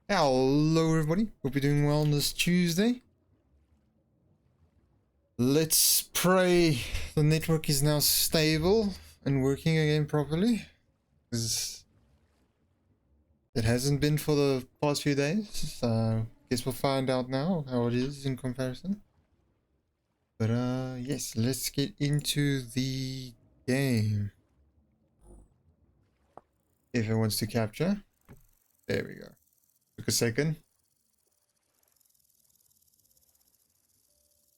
Hello everybody, hope you're doing well on this Tuesday. Let's pray the network is now stable and working again properly, because it hasn't been for the past few days, so guess we'll find out now how it is in comparison. But yes, let's get into the game. If it wants to capture. There we go. Took a second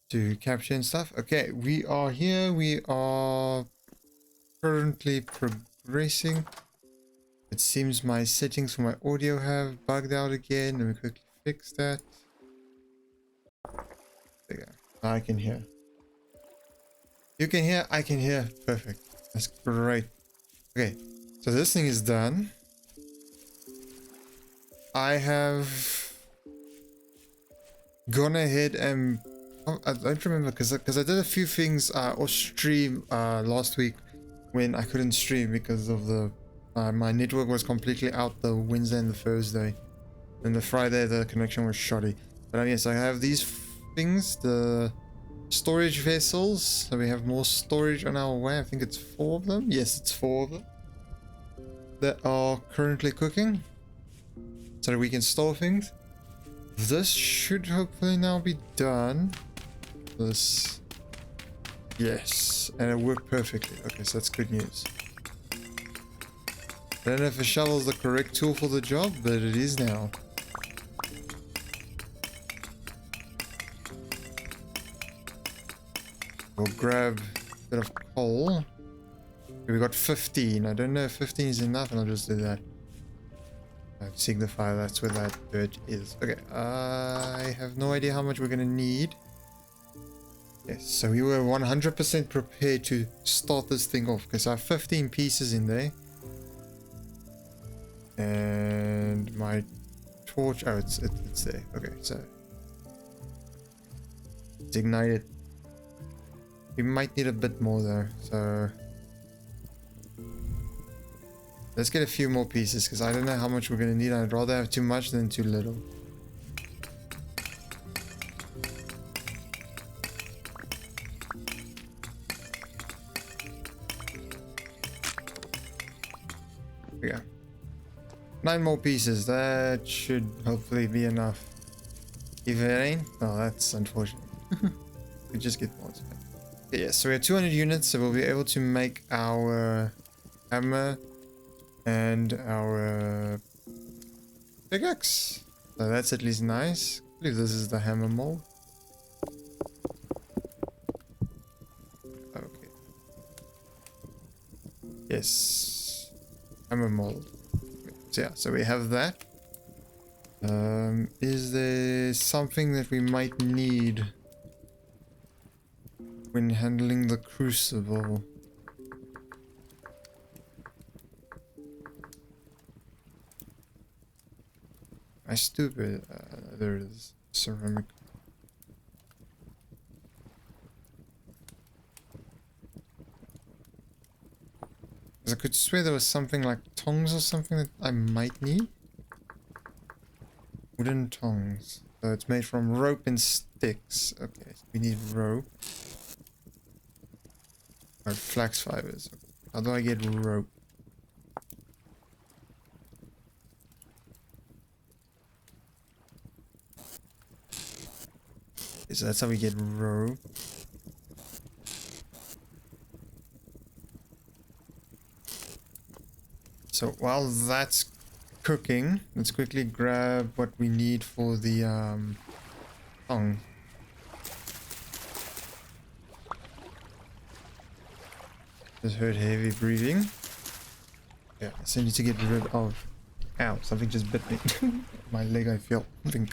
to capture and stuff. Okay, we are here. We are currently progressing. It seems my settings for my audio have bugged out again. Let me quickly fix that. There you go. Now I can hear. You can hear, I can hear. Perfect. That's great. Okay, so this thing is done. I have gone ahead and I don't remember because I did a few things off stream last week when I couldn't stream because of the my network was completely out the Wednesday and the Thursday, and the Friday the connection was shoddy. But yes, I have these things, the storage vessels, so we have more storage on our way. I think it's 4 of them. Yes, it's 4 of them that are currently cooking so that we can store things. This should hopefully now be done. This, yes, and it worked perfectly. Okay, so that's good news. I don't know if a shovel is the correct tool for the job, but it is now. We'll grab a bit of coal. Okay, we got 15. I don't know if 15 is enough, and I'll just do that. Signify that's where that dirt is. Okay, I have no idea how much we're gonna need. Yes, so we were 100% prepared to start this thing off because I have 15 pieces in there. And my torch, oh, it's there. Okay, so it's ignited. We might need a bit more though, so let's get a few more pieces because I don't know how much we're gonna need. I'd rather have too much than too little. Yeah, 9 more pieces. That should hopefully be enough. If it ain't, oh, that's unfortunate. We just get more. Okay, yeah, so we have 200 units, so we'll be able to make our hammer and our pickaxe. So that's at least nice. I believe this is the hammer mold. Okay. Yes. Hammer mold. So yeah, so we have that. Is there something that we might need when handling the crucible? I stupid. There is ceramic. I could swear there was something like tongs or something that I might need. Wooden tongs. So it's made from rope and sticks. Okay, so we need rope. Or flax fibers. How do I get rope? Okay, so that's how we get rope. So while that's cooking, let's quickly grab what we need for the tongue. Just heard heavy breathing. Yeah, so I need to get rid of... Ow, something just bit me. My leg, I feel. I think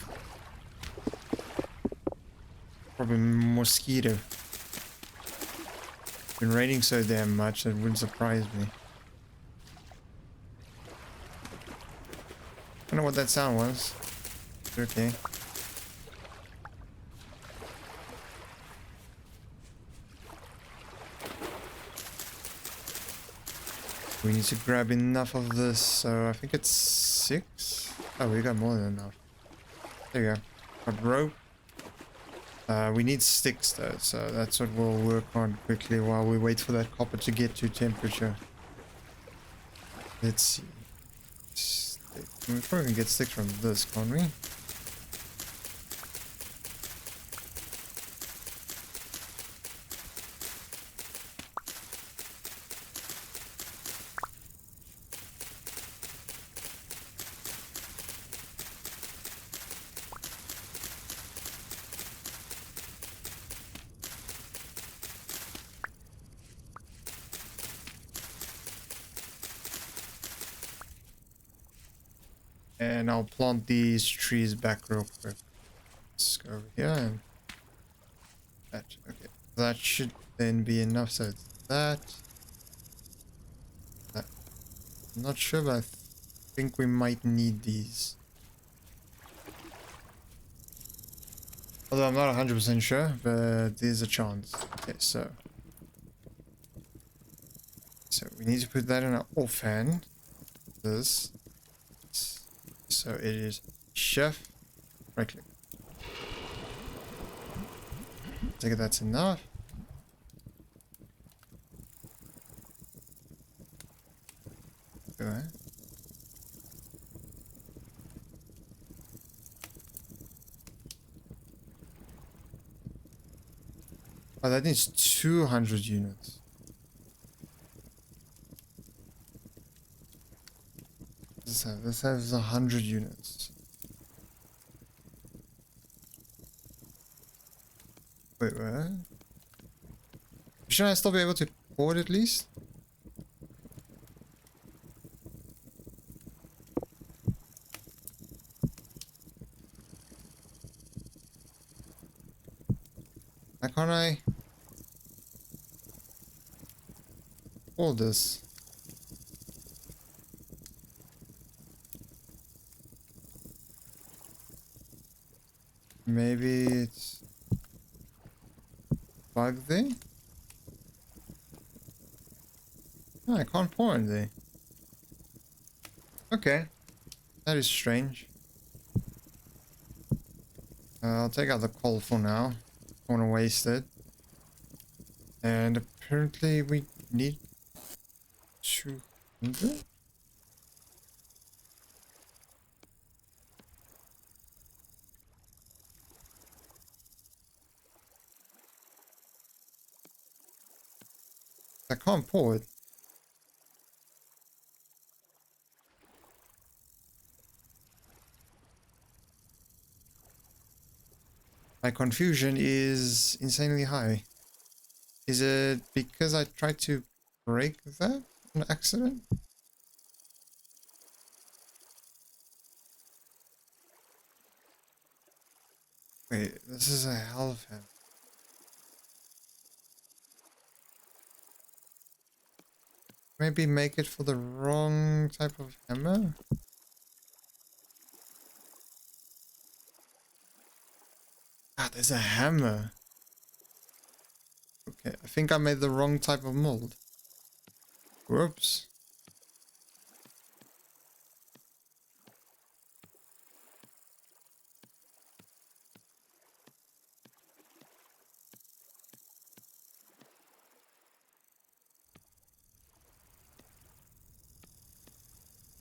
probably mosquito. It's been raining so damn much that wouldn't surprise me. I don't know what that sound was. Okay. We need to grab enough of this, so I think it's 6. Oh, we got more than enough. There you go. Got rope. We need sticks though, so that's what we'll work on quickly while we wait for that copper to get to temperature. Let's see. Stick. We probably can get sticks from this, can't we? And I'll plant these trees back real quick. Let's go over here and that. Okay, that should then be enough. So it's that. That. I'm not sure, but I think we might need these. Although I'm not 100% sure, but there's a chance. Okay, so we need to put that in our offhand. This. So it is chef. Right click. Take it, that's enough. Okay. Oh, that needs 200 units. This has 100 units. Wait, what? Should I still be able to pour it at least? Why can't I pour this? Maybe it's bug there? No, I can't pour in there. Okay, that is strange. I'll take out the coal for now. Don't want to waste it. And apparently we need 200? I can't pour it. My confusion is insanely high. Is it because I tried to break that on accident? Wait, this is a hell of a... Maybe make it for the wrong type of hammer? Ah, there's a hammer. Okay, I think I made the wrong type of mold. Whoops.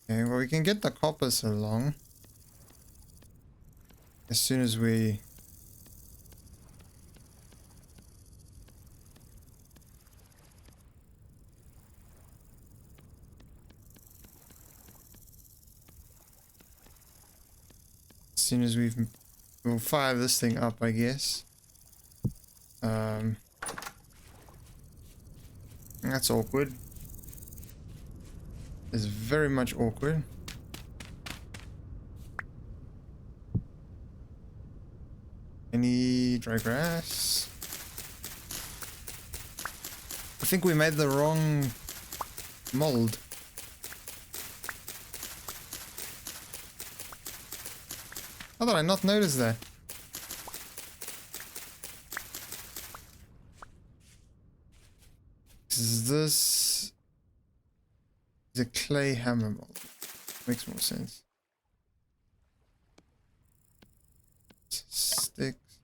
Okay, well we can get the coppers along. As soon as we... As soon as we'll fire this thing up, I guess. That's awkward. It's very much awkward. Any dry grass? I think we made the wrong mold. How did I not notice that? Is this the clay hammer mold? Makes more sense. sticks.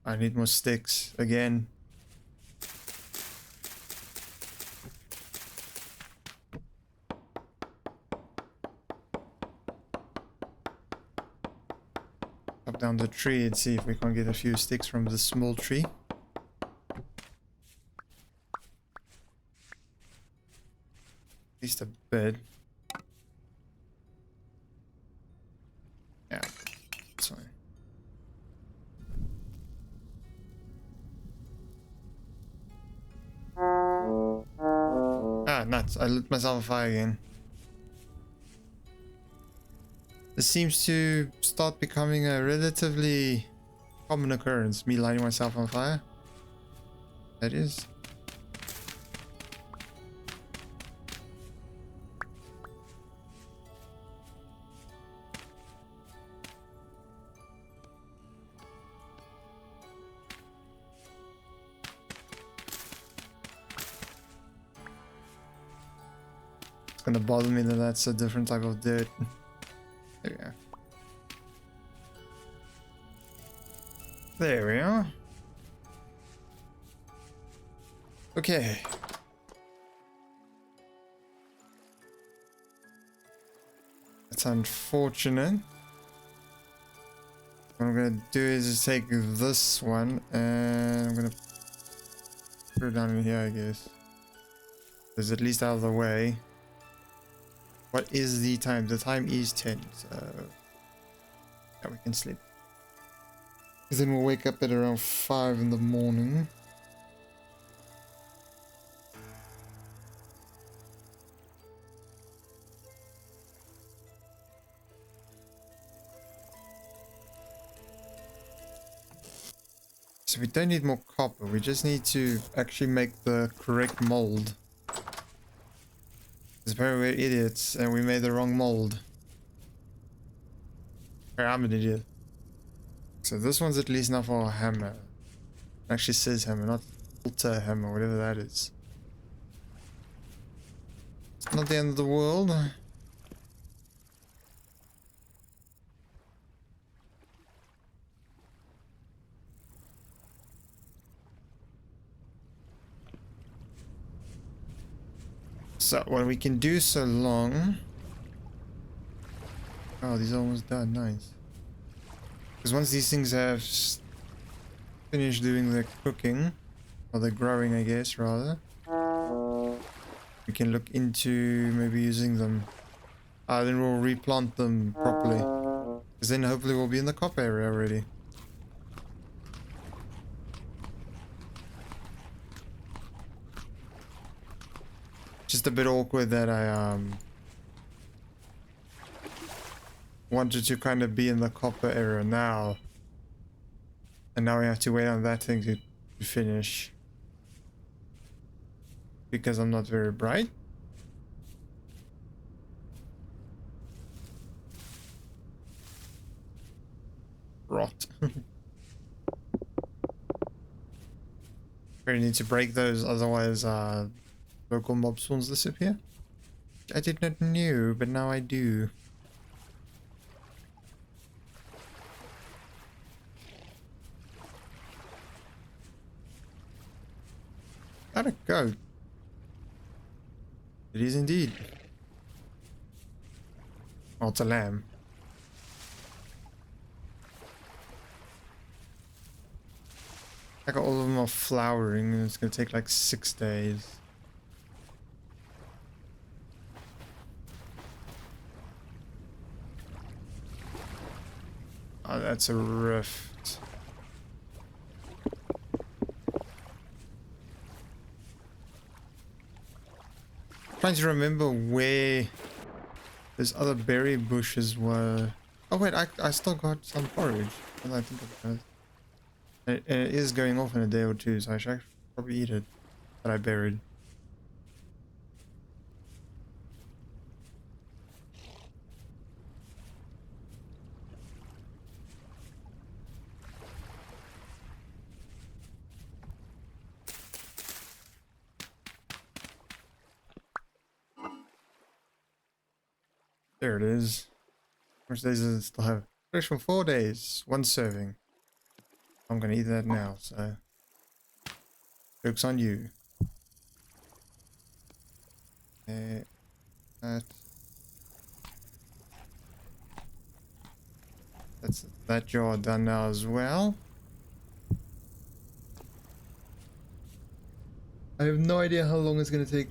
I need more sticks again. Chop down the tree and see if we can get a few sticks from this small tree. At least a bit. Yeah, that's fine. Ah, nuts. I lit myself on fire again. This seems to start becoming a relatively common occurrence, me lighting myself on fire. That is. It's gonna bother me that that's a different type of dirt. There we go. There we are. Okay. That's unfortunate. What I'm gonna do is just take this one and I'm gonna put it down in here, I guess. It's at least out of the way. What is the time? The time is 10, so yeah, we can sleep. Because then we'll wake up at around 5 in the morning. So we don't need more copper, we just need to actually make the correct mold. Because apparently we're idiots and we made the wrong mold. Or I'm an idiot. So this one's at least not for a hammer. It actually says hammer, not altar hammer, whatever that is. It's not the end of the world. So what we can do so long. Oh, these are almost done. Nice. Because once these things have finished doing the cooking, or the growing, I guess, rather, we can look into maybe using them. Then we'll replant them properly. Because then hopefully we'll be in the copper area already. Just a bit awkward that I wanted to kind of be in the copper area now. And now we have to wait on that thing to finish. Because I'm not very bright. Rot. We need to break those, otherwise local mob spawns disappear. I did not know, but now I do. How'd it go? It is indeed. Oh, it's a lamb. I got all of them are flowering and it's gonna take like 6 days. Oh, that's a rift. Trying to remember where those other berry bushes were. Oh wait, I still got some porridge. Now that I think about it. And it is going off in a day or two, so I should probably eat it that I buried. There it is. How much days does it still have? Fresh from 4 days, 1 serving. I'm gonna eat that now, so joke's on you. Okay, that's that jar done now as well. I have no idea how long it's gonna take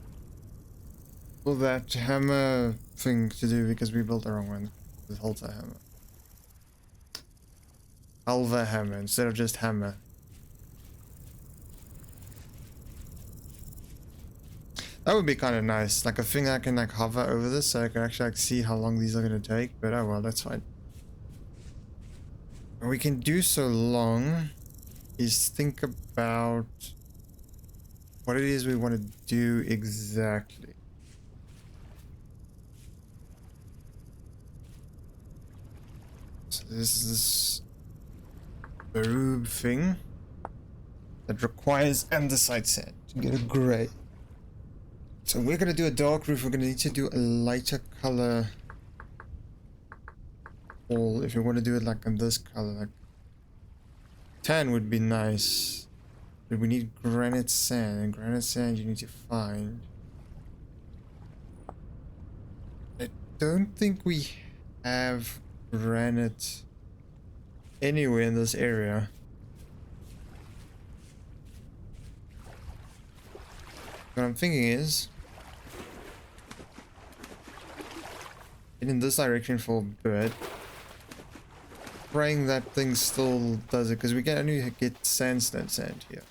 for that hammer thing to do because we built the wrong one. The halter hammer. Halva hammer instead of just hammer. That would be kind of nice, like a thing I can like hover over this so I can actually like see how long these are gonna take, but oh well, that's fine. What we can do so long is think about what it is we want to do exactly. So this is this Baroob thing that requires andesite sand to get a gray. So we're gonna do a dark roof. We're gonna need to do a lighter color wall if you want to do it like in this color. Like tan would be nice, but we need granite sand, and granite sand you need to find. I don't think we have granite anywhere in this area. What I'm thinking is head in this direction for a bit, praying that thing still does it, because we can only get sandstone sand here.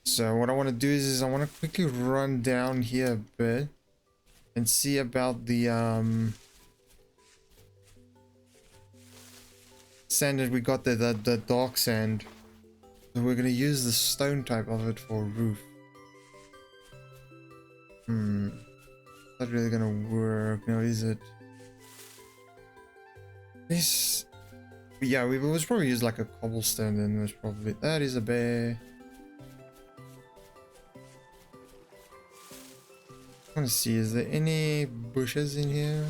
So what I want to do is I want to quickly run down here a bit and see about the sand that we got there, the dark sand. So we're gonna use the stone type of it for a roof. Not really gonna work. No, is it? This, yeah, we was probably use like a cobblestone. Then there's probably that is a bear. I want to see, is there any bushes in here?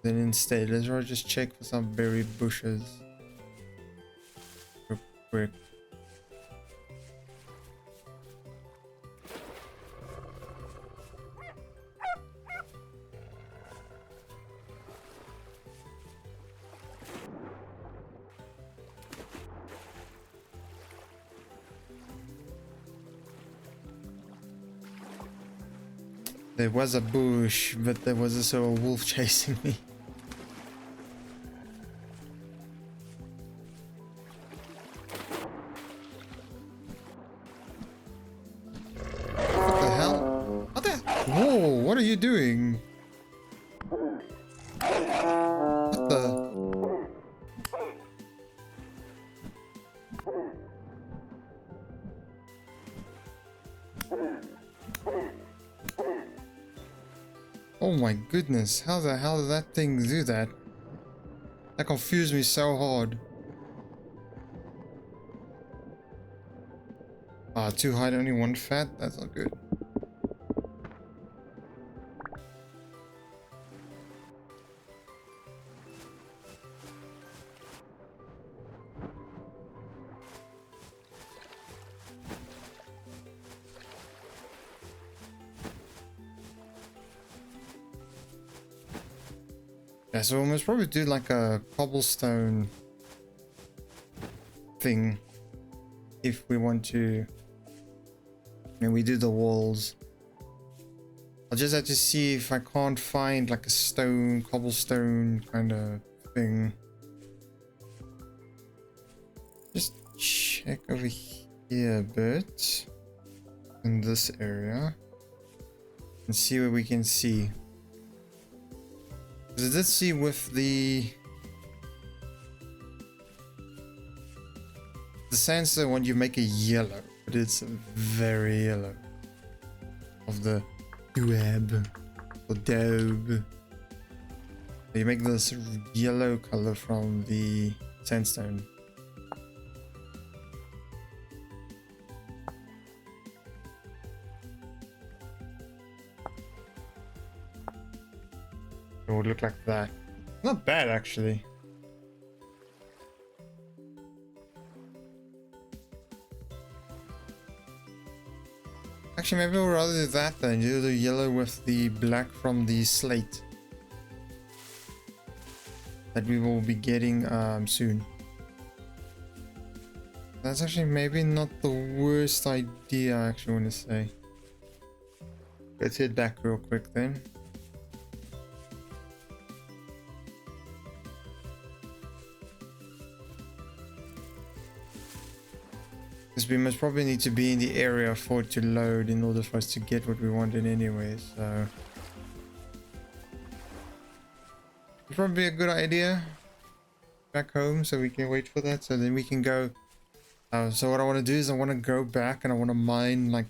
Then instead, let's just check for some berry bushes real quick. There was a bush, but there was also a wolf chasing me. What the hell? What the? Whoa, what are you doing? What the? Oh my goodness, how the hell did that thing do that? That confused me so hard. Ah, too high, only one fat? That's not good. Yeah, so we must probably do like a cobblestone thing if we want to. And we do the walls. I'll just have to see if I can't find like a stone, cobblestone kind of thing. Just check over here a bit in this area and see what we can see. Because I did see with the sandstone one, you make a yellow, but it's very yellow. Of the web or daub. You make this yellow color from the sandstone. It would look like that. Not bad, actually. Actually, maybe we'll rather do that than do the yellow with the black from the slate that we will be getting soon. That's actually maybe not the worst idea, I actually want to say. Let's head back real quick then. Because we must probably need to be in the area for it to load in order for us to get what we wanted anyway, so... It'd probably be a good idea. Back home so we can wait for that, so then we can go... so what I want to do is I want to go back and I want to mine like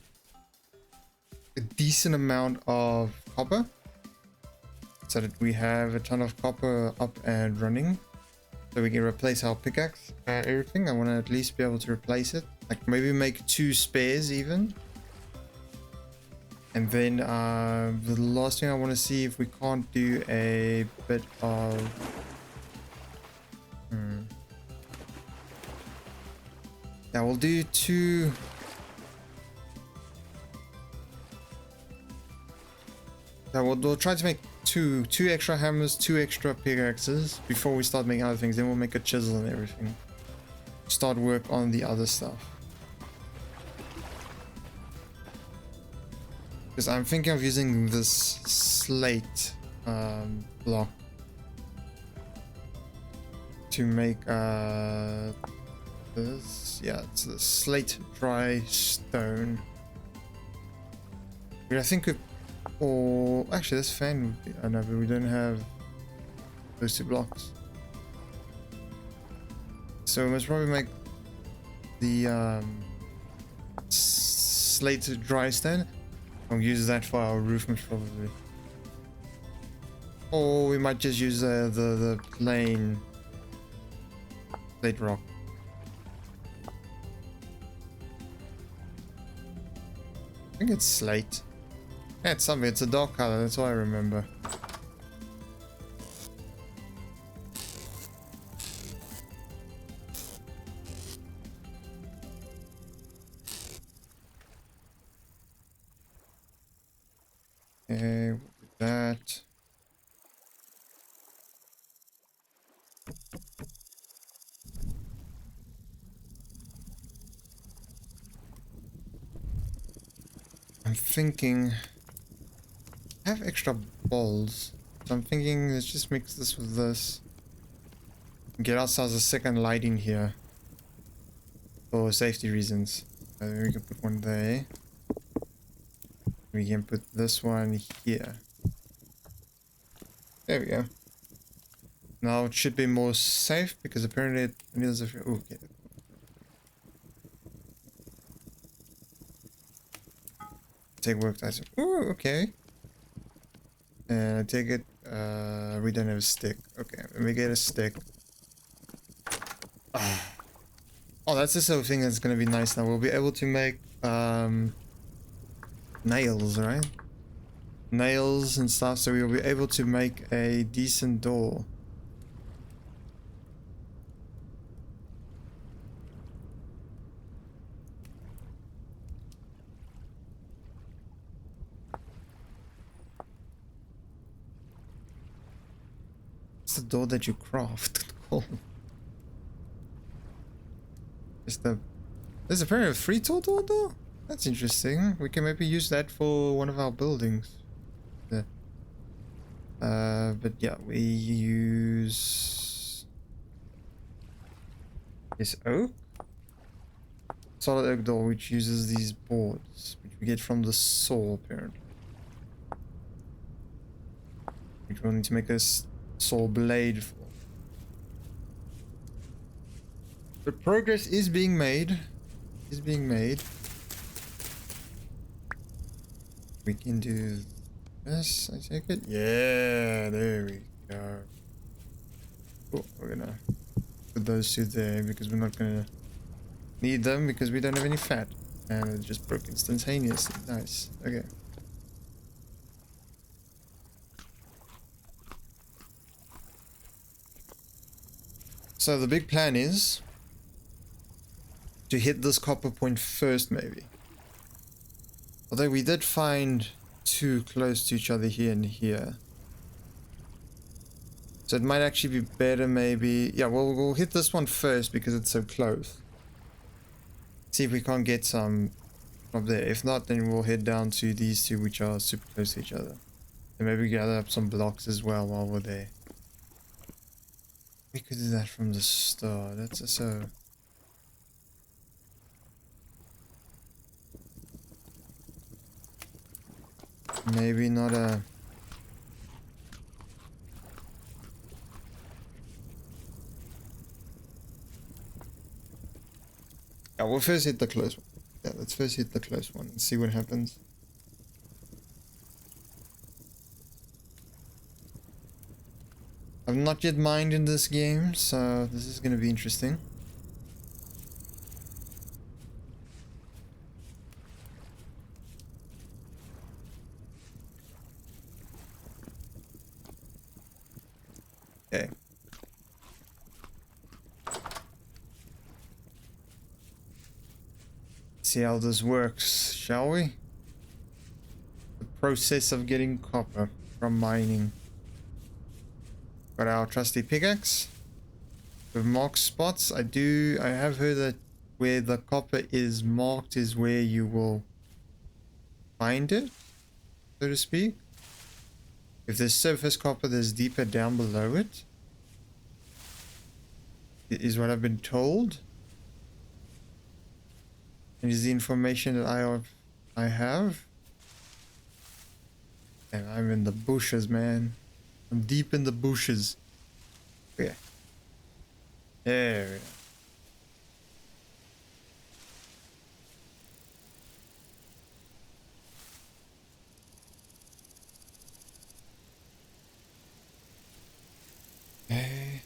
a decent amount of copper. So that we have a ton of copper up and running. So we can replace our pickaxe, everything. I want to at least be able to replace it. Like maybe make 2 spares even. And then the last thing I want to see if we can't do a bit of... Yeah, we'll do 2... Yeah, we'll try to make two extra hammers, 2 extra pickaxes before we start making other things. Then we'll make a chisel and everything. Start work on the other stuff. Because I'm thinking of using this slate block to make this. Yeah, it's the slate dry stone. But I think it, or actually this fan would be, I know, but we don't have those 2 blocks. So we must probably make the slate dry stone. I'll use that for our roof most probably. Or we might just use the plain slate rock. I think it's slate. Yeah, it's something. It's a dark color. That's all I remember. Okay, that. I'm thinking I have extra balls, so I'm thinking let's just mix this with this. Get ourselves a second light in here for safety reasons. We can put one there. We can put this one here. There we go. Now it should be more safe because apparently it needs a few. Oh, okay. Take work item. Oh, okay. And I take it. We don't have a stick. Okay, let me get a stick. Oh, that's the sort of thing that's gonna be nice now. We'll be able to make nails, right? Nails and stuff, so we'll be able to make a decent door. It's the door that you craft. Cool. Is there's apparently a 3 total door? That's interesting. We can maybe use that for one of our buildings. Yeah. But yeah, we use this oak. Solid oak door, which uses these boards, which we get from the saw apparently. Which we'll need to make a saw blade for. But progress is being made. We can do this, I take it. Yeah, there we go. Oh, we're gonna put those 2 there because we're not gonna need them because we don't have any fat. And it just broke instantaneously. Nice. Okay. So the big plan is to hit this copper point first, maybe. Although we did find two close to each other here and here. So it might actually be better maybe... Yeah, well, we'll hit this one first because it's so close. See if we can't get some up there. If not, then we'll head down to these two which are super close to each other. And maybe gather up some blocks as well while we're there. We could do that from the start. That's so... Maybe not a... Yeah, we'll first hit the close one. Yeah, let's first hit the close one and see what happens. I've not yet mined in this game, so this is going to be interesting. Okay. See how this works, shall we? The process of getting copper from mining. Got our trusty pickaxe. With marked spots. I have heard that where the copper is marked is where you will find it, so to speak. If there's surface copper, there's deeper down below it. Is what I've been told. And is the information that I have. And I'm in the bushes, man. I'm deep in the bushes. Okay. There we go. Okay.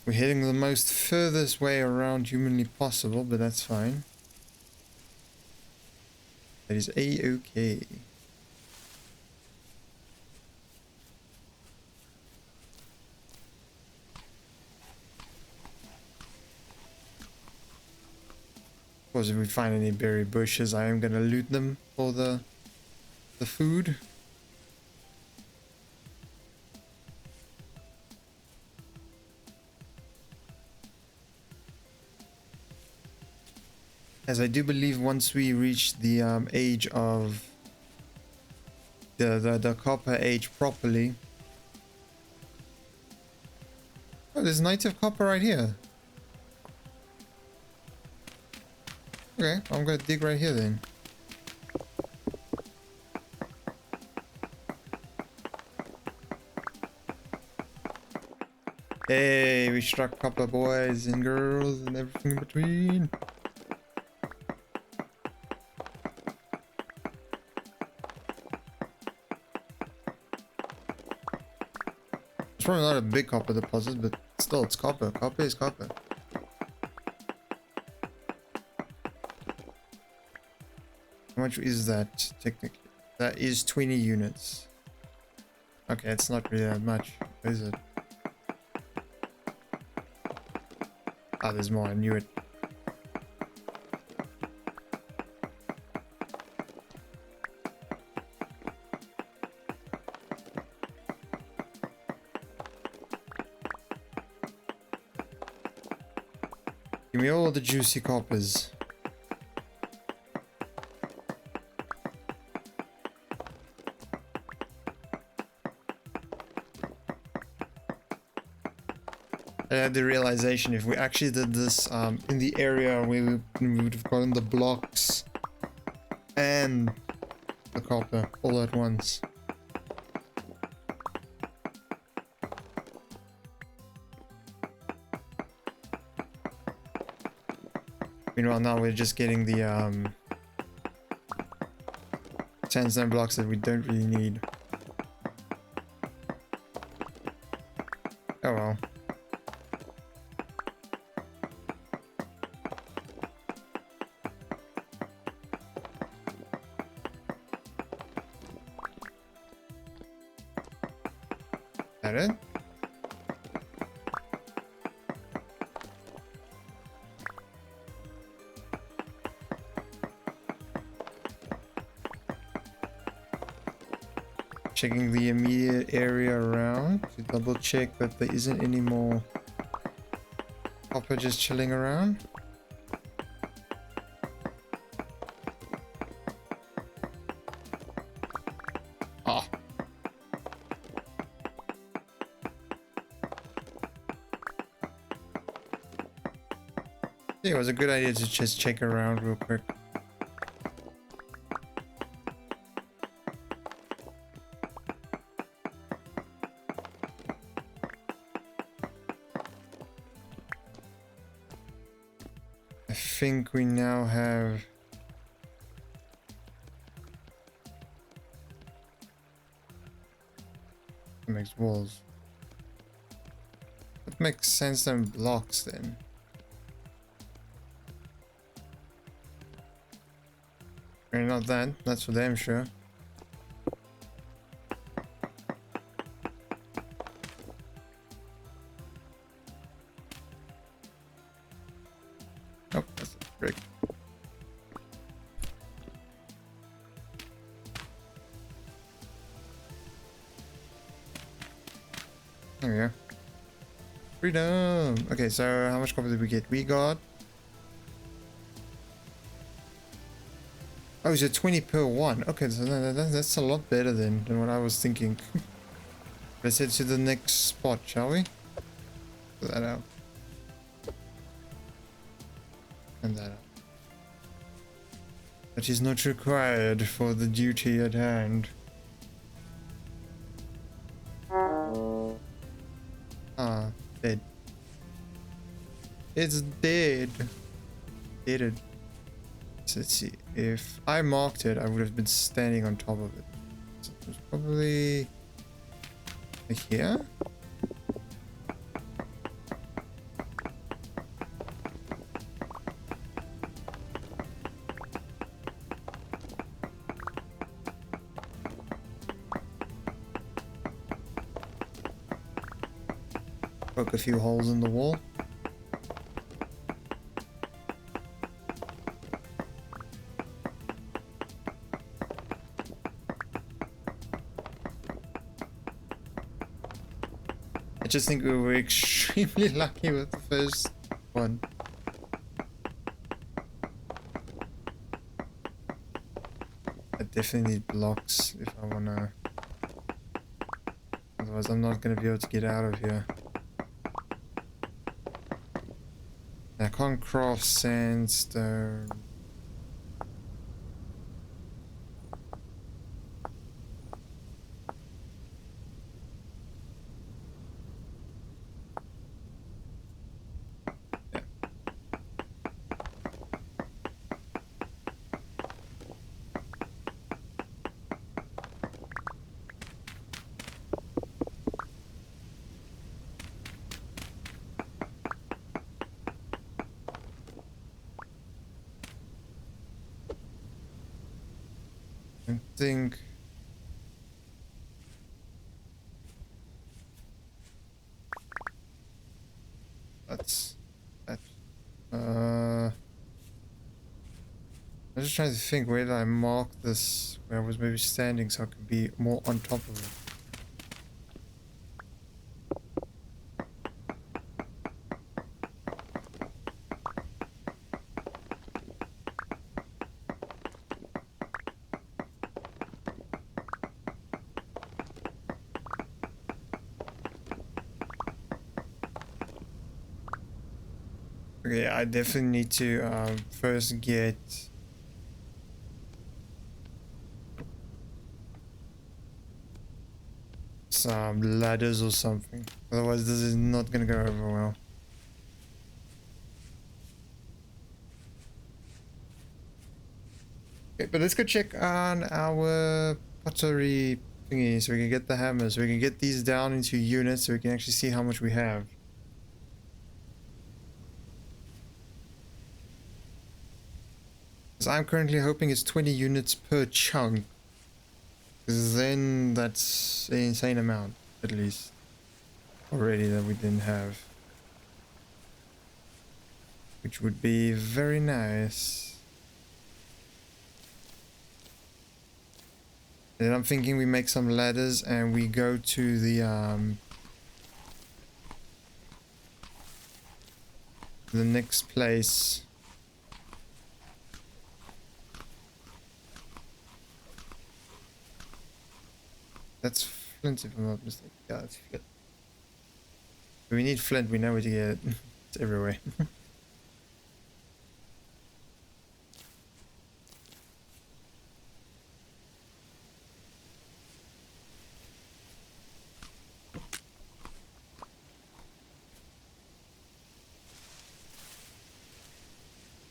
We're heading the most furthest way around humanly possible, but that's fine. That is A-okay. Of course, if we find any berry bushes, I am gonna loot them for the food. As I do believe once we reach the age of the copper age properly. Oh, there's native copper right here. Okay, I'm gonna dig right here then. Hey, we struck copper, boys and girls and everything in between. It's probably not a big copper deposit, but still, it's copper. Copper is copper. How much is that, technically? That is 20 units. Okay, it's not really that much, is it? Ah, there's more, I knew it. Give me all the juicy coppers. I had the realization if we actually did this in the area where we would have gotten the blocks and the copper all at once. Meanwhile, now we're just getting the sandstone blocks that we don't really need. Oh well. That it? checking the immediate area around to double check that there isn't any more copper just chilling around. Ah. Yeah, it was a good idea to just check around real quick. I think we now have that makes walls. That makes sense than blocks then. Or not that, that's for damn sure. Oh, that's a brick. There we go. Freedom! Okay, so how much copper did we get? We got... Oh, is it 20 per one? Okay, so that's a lot better than what I was thinking. Let's head to the next spot, shall we? Put that out. And that out. That is not required for the duty at hand. Ah, dead. It's dead. Dead. So let's see. If I marked it, I would have been standing on top of it. So it was probably here. Poke a few holes in the wall. I just think we were extremely lucky with the first one. I definitely need blocks if I wanna... Otherwise I'm not gonna be able to get out of here. I can't craft sandstone. Yeah. I think that's that. I'm just trying to think, where did I mark this where I was maybe standing so I could be more on top of it. Okay, I definitely need to first get some ladders or something. Otherwise this is not gonna go over well. Okay, but let's go check on our pottery thingy so we can get the hammers, so we can get these down into units so we can actually see how much we have. I'm currently hoping it's 20 units per chunk. Because then that's an insane amount, at least. Already that we didn't have. Which would be very nice. Then I'm thinking we make some ladders and we go to the next place. That's flint if I'm not mistaken. Yeah, that's flint. We need flint, we know where to get it. It's everywhere.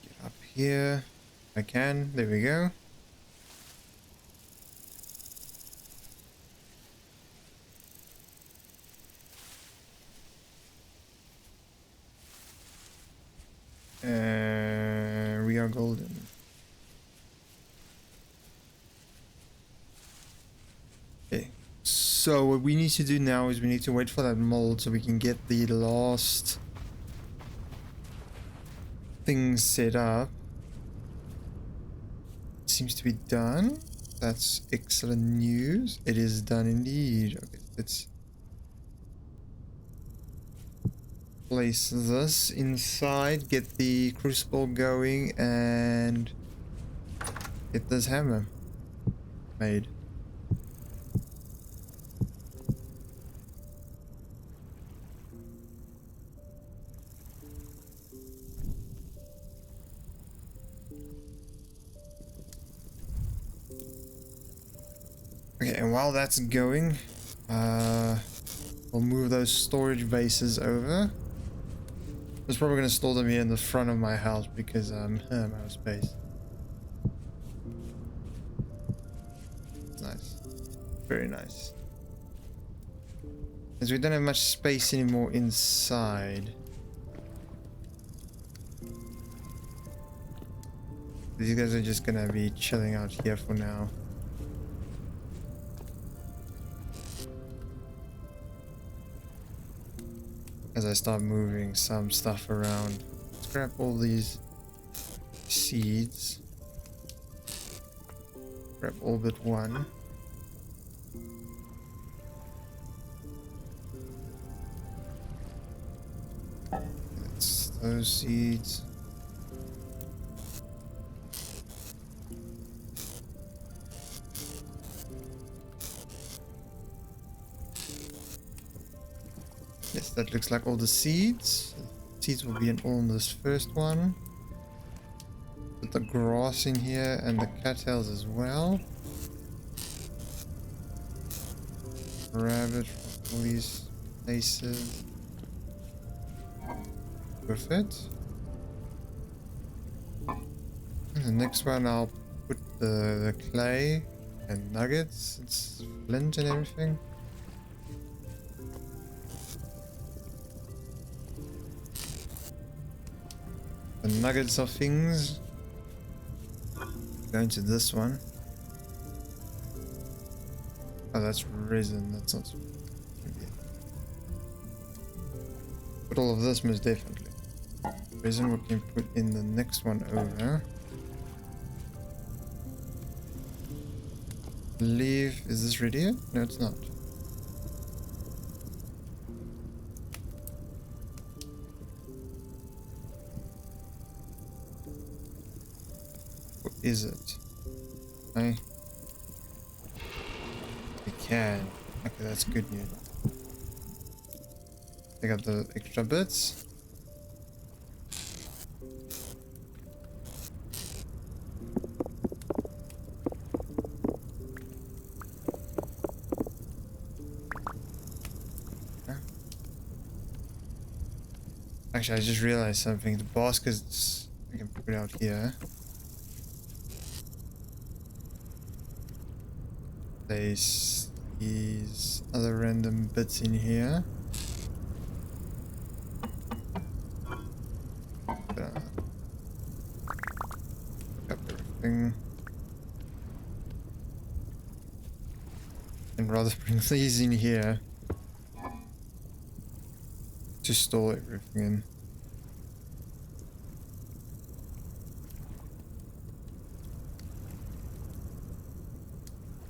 Get up here. I can. There we go. We are golden. Okay. So what we need to do now is we need to wait for that mold so we can get the last things set up. It seems to be done. That's excellent news. It is done indeed. Okay, let's place this inside, get the crucible going, and get this hammer made. Okay, and while that's going, we'll move those storage bases over. I was probably going to store them here in the front of my house because I'm out of space. Nice. Very nice. Because we don't have much space anymore inside. These guys are just going to be chilling out here for now. As I start moving some stuff around. Let's grab all these seeds. Grab all but one. That's those seeds. Yes, that looks like all the seeds. Seeds will be in all in this first one. Put the grass in here and the cattails as well. Grab it from all these places. Perfect. And the next one I'll put the clay and nuggets. It's flint and everything. The nuggets of things. Go into this one. Oh, that's resin. That's not. Put all of this most definitely. Resin we can put in the next one over. Believe. Is this ready yet? No, it's not. What is it? Okay. We can. Okay, that's good news. Take out the extra bits. Actually, I just realized something. The baskets I can put out here. Place these other random bits in here. Pick up everything. And rather bring these in here. To store everything in.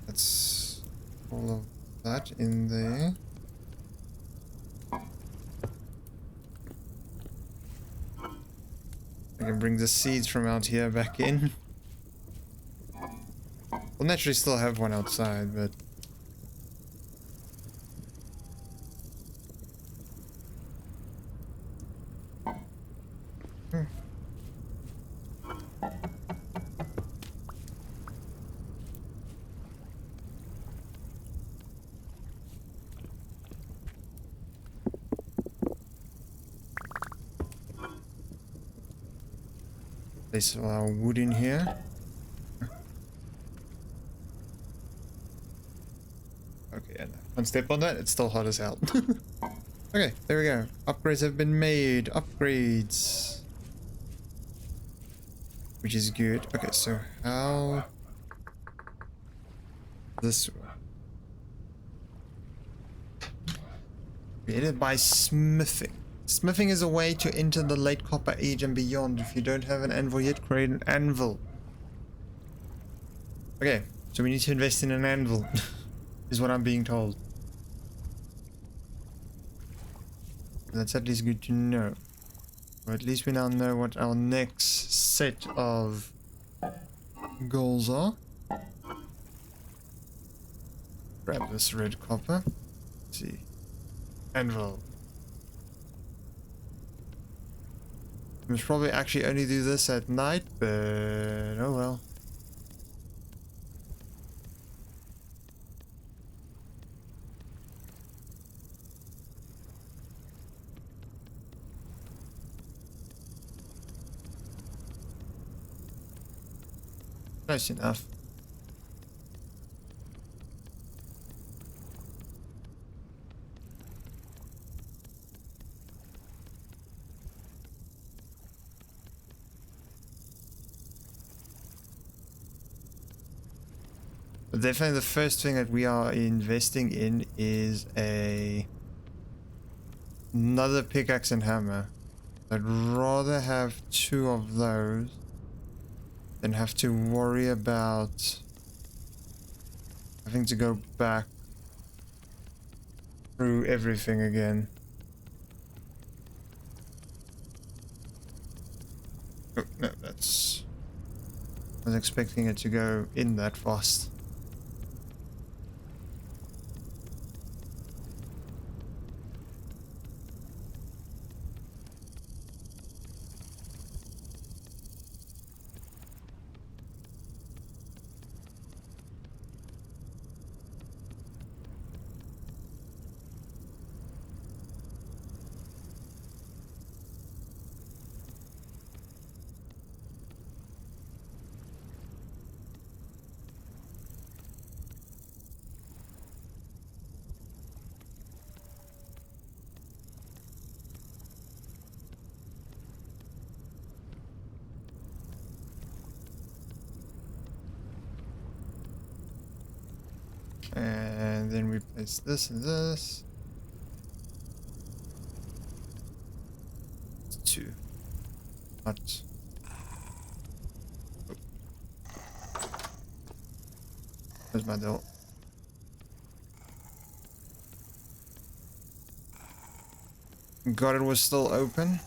That's all of that in there. I can bring the seeds from out here back in. We'll naturally still have one outside, but... Place all our wood in here. Okay, and one step on that, it's still hot as hell. Okay, there we go. Upgrades have been made. Upgrades. Which is good. Okay, so how... This way. Created by smithing. Smithing is a way to enter the late Copper Age and beyond. If you don't have an anvil yet, create an anvil. Okay, so we need to invest in an anvil, is what I'm being told. That's at least good to know. Or at least we now know what our next set of goals are. Grab this red copper. Let's see. Anvil. We must probably actually only do this at night, but oh well. Close enough. But definitely the first thing that we are investing in is another pickaxe and hammer. I'd rather have 2 of those than have to worry about having to go back through everything again. Oh, no, that's... I was expecting it to go in that fast. And then we place this and this. It's 2. Not. Oh. Where's my door? God, it was still open.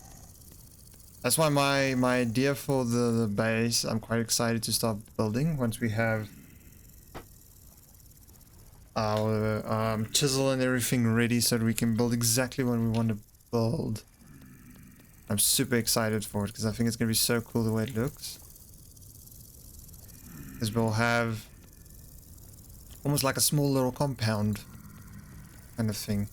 That's why my idea for the base, I'm quite excited to start building once we have our chisel and everything ready so that we can build exactly what we want to build. I'm super excited for it because I think it's going to be so cool the way it looks. Because we'll have almost like a small little compound kind of thing.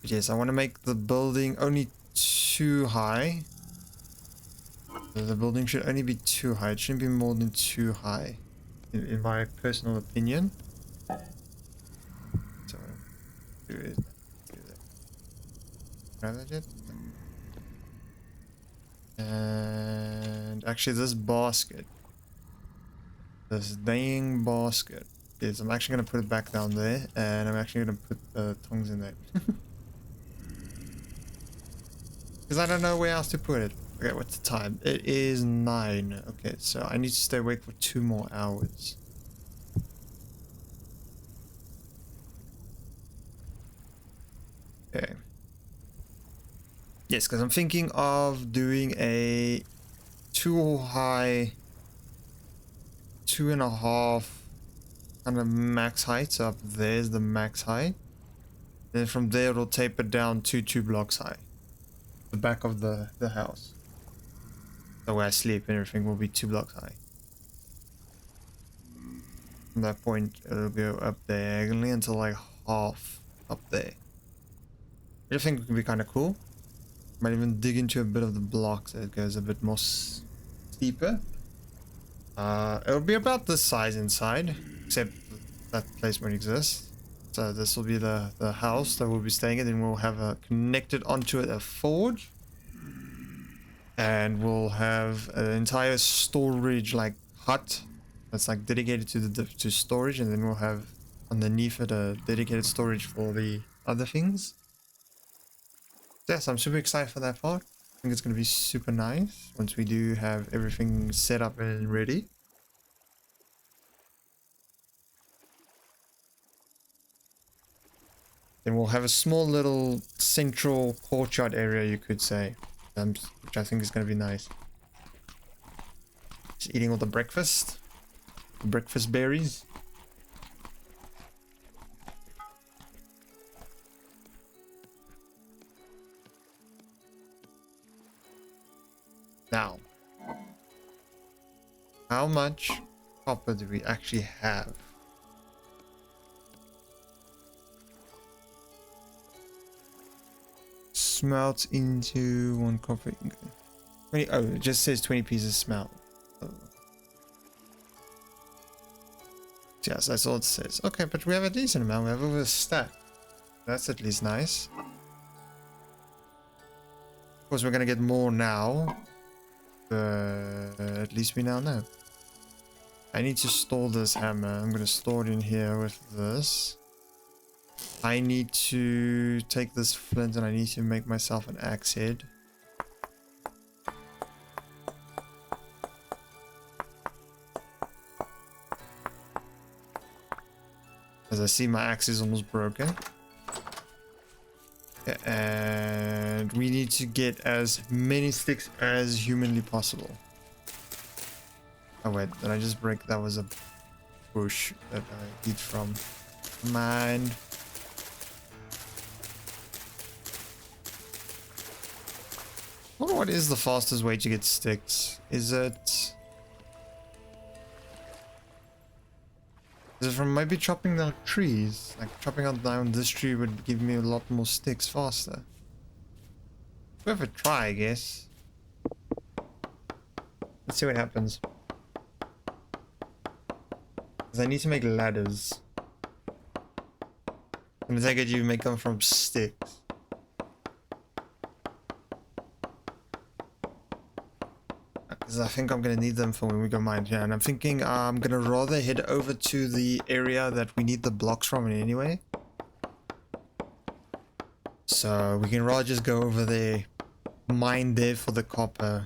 But yes, I want to make the building only too high. The building should only be too high. It shouldn't be more than too high, in my personal opinion. So, do it. Grab that yet? And actually, this basket, this dang basket, is I'm actually gonna put it back down there, and I'm actually gonna put tongs in there. Because I don't know where else to put it. Okay, what's the time? It is 9. Okay, so I need to stay awake for 2 more hours. Okay. Yes, because I'm thinking of doing a 2.5 kind of max height. So up there's the max height. Then from there it'll taper down to 2 blocks high. The back of the house. So where I sleep and everything will be 2 blocks high. From that point it'll go up diagonally until like half up there. I think it could be kind of cool. Might even dig into a bit of the block so it goes a bit more steeper. It'll be about this size inside, except that place won't exist. So this will be the house that we'll be staying in, and we'll have connected onto it a forge. And we'll have an entire storage like hut that's like dedicated to storage, and then we'll have underneath it a dedicated storage for the other things. Yes, I'm super excited for that part. I think it's going to be super nice once we do have everything set up and ready. Then we'll have a small little central courtyard area, you could say, which I think is going to be nice. Just eating all the breakfast berries. Now, how much copper do we actually have? Smelt into 1 copper. 20, oh, it just says 20 pieces smelt. Oh. Yes, that's all it says. Okay, but we have a decent amount. We have over a stack. That's at least nice. Of course, we're gonna get more now. But at least we now know. I need to store this hammer. I'm gonna store it in here with this. I need to take this flint and I need to make myself an axe head. As I see, my axe is almost broken. And we need to get as many sticks as humanly possible. Oh wait, did I just break? That was a bush that I eat from. Mine. I wonder what is the fastest way to get sticks? Is it from maybe chopping down trees? Like chopping down this tree would give me a lot more sticks faster. We'll have a try, I guess. Let's see what happens. Because I need to make ladders. And I take it you make them from sticks. Because I think I'm going to need them for when we go mine. Yeah, and I'm thinking I'm going to rather head over to the area that we need the blocks from anyway. So we can rather just go over there, mine there for the copper,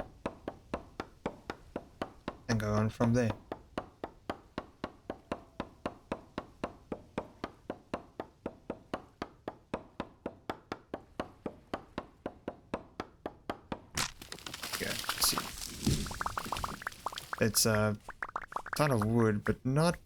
and go on from there. Okay, let's see. It's a ton of wood, but not...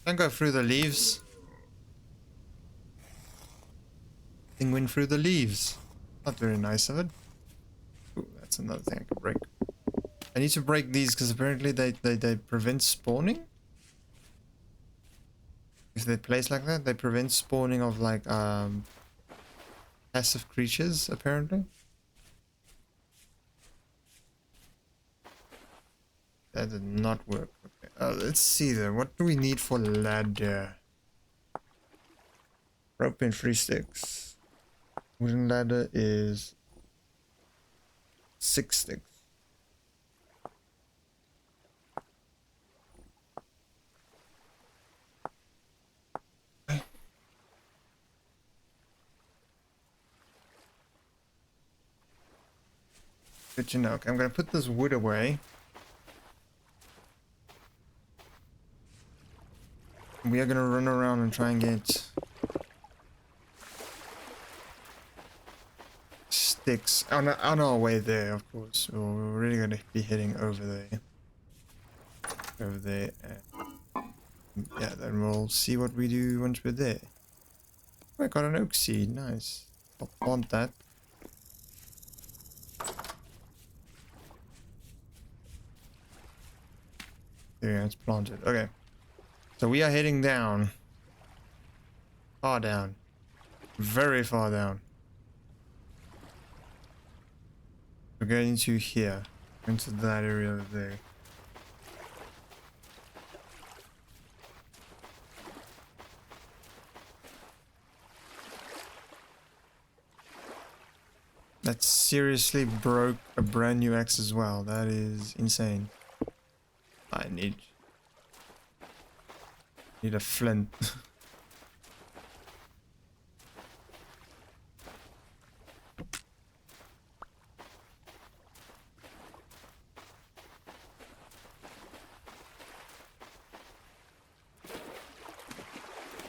Don't go through the leaves. Penguin through the leaves. Not very nice of it. Ooh, that's another thing I can break. I need to break these because apparently they prevent spawning. If they're placed like that, they prevent spawning of like passive creatures, apparently. That did not work. Okay. Let's see then. What do we need for ladder? Rope and 3 sticks. Wooden ladder is 6 sticks. good to know. Okay, I'm gonna put this wood away. We are gonna run around and try and get sticks on our way there, of course. We're really gonna be heading over there. Over there. Yeah, then we'll see what we do once we're there. Oh, I got an oak seed. Nice. I'll plant that. There, it's planted. Okay. So we are heading down. Far down. Very far down. We're going to here. Into that area over there. That seriously broke a brand new axe as well. That is insane. I need a flint.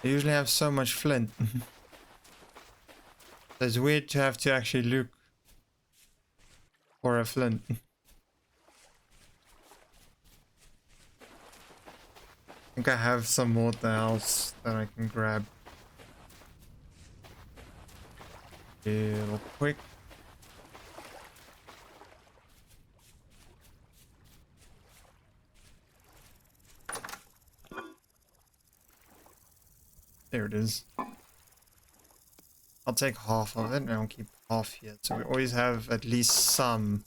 I usually have so much flint. It's weird to have to actually look for a flint. I think I have some more at the house that I can grab real quick. There it is. I'll take half of it and I'll keep half here. So we always have at least some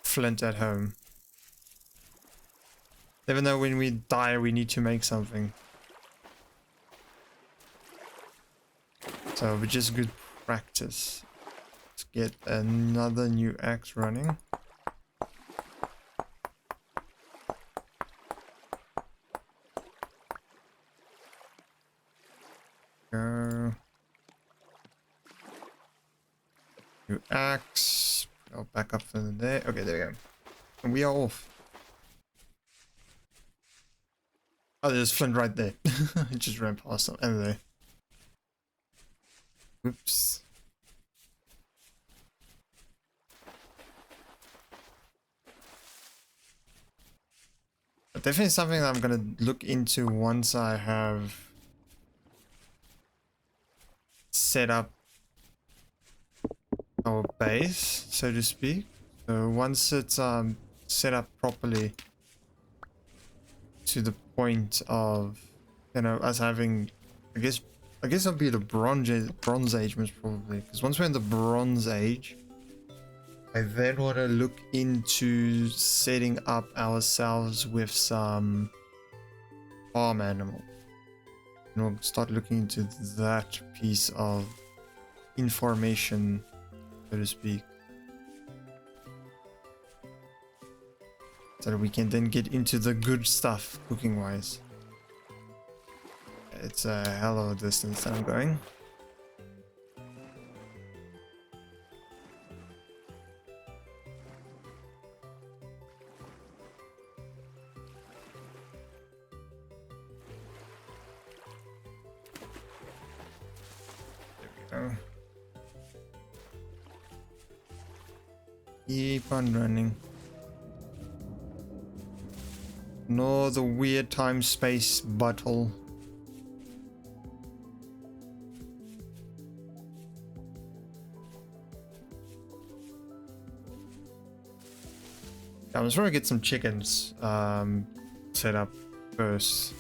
flint at home. Even though when we die we need to make something. So it's just good practice. Let's get another new axe running. Go. New axe. I'll back up from there. Okay, there we go. And we are off. Oh, there's flint right there. It just ran past them. Anyway. Whoops. But definitely something that I'm gonna look into once I have set up our base, so to speak. So once it's set up properly to the point of, you know, us having, I guess it'll be the Bronze Age most probably, because once we're in the Bronze Age, I then want to look into setting up ourselves with some farm animals. And we'll start looking into that piece of information, so to speak. So that we can then get into the good stuff, cooking-wise. It's a hell of a distance that I'm going. There we go. Keep on running. No, the weird time-space butthole. I'm just trying to get some chickens set up first.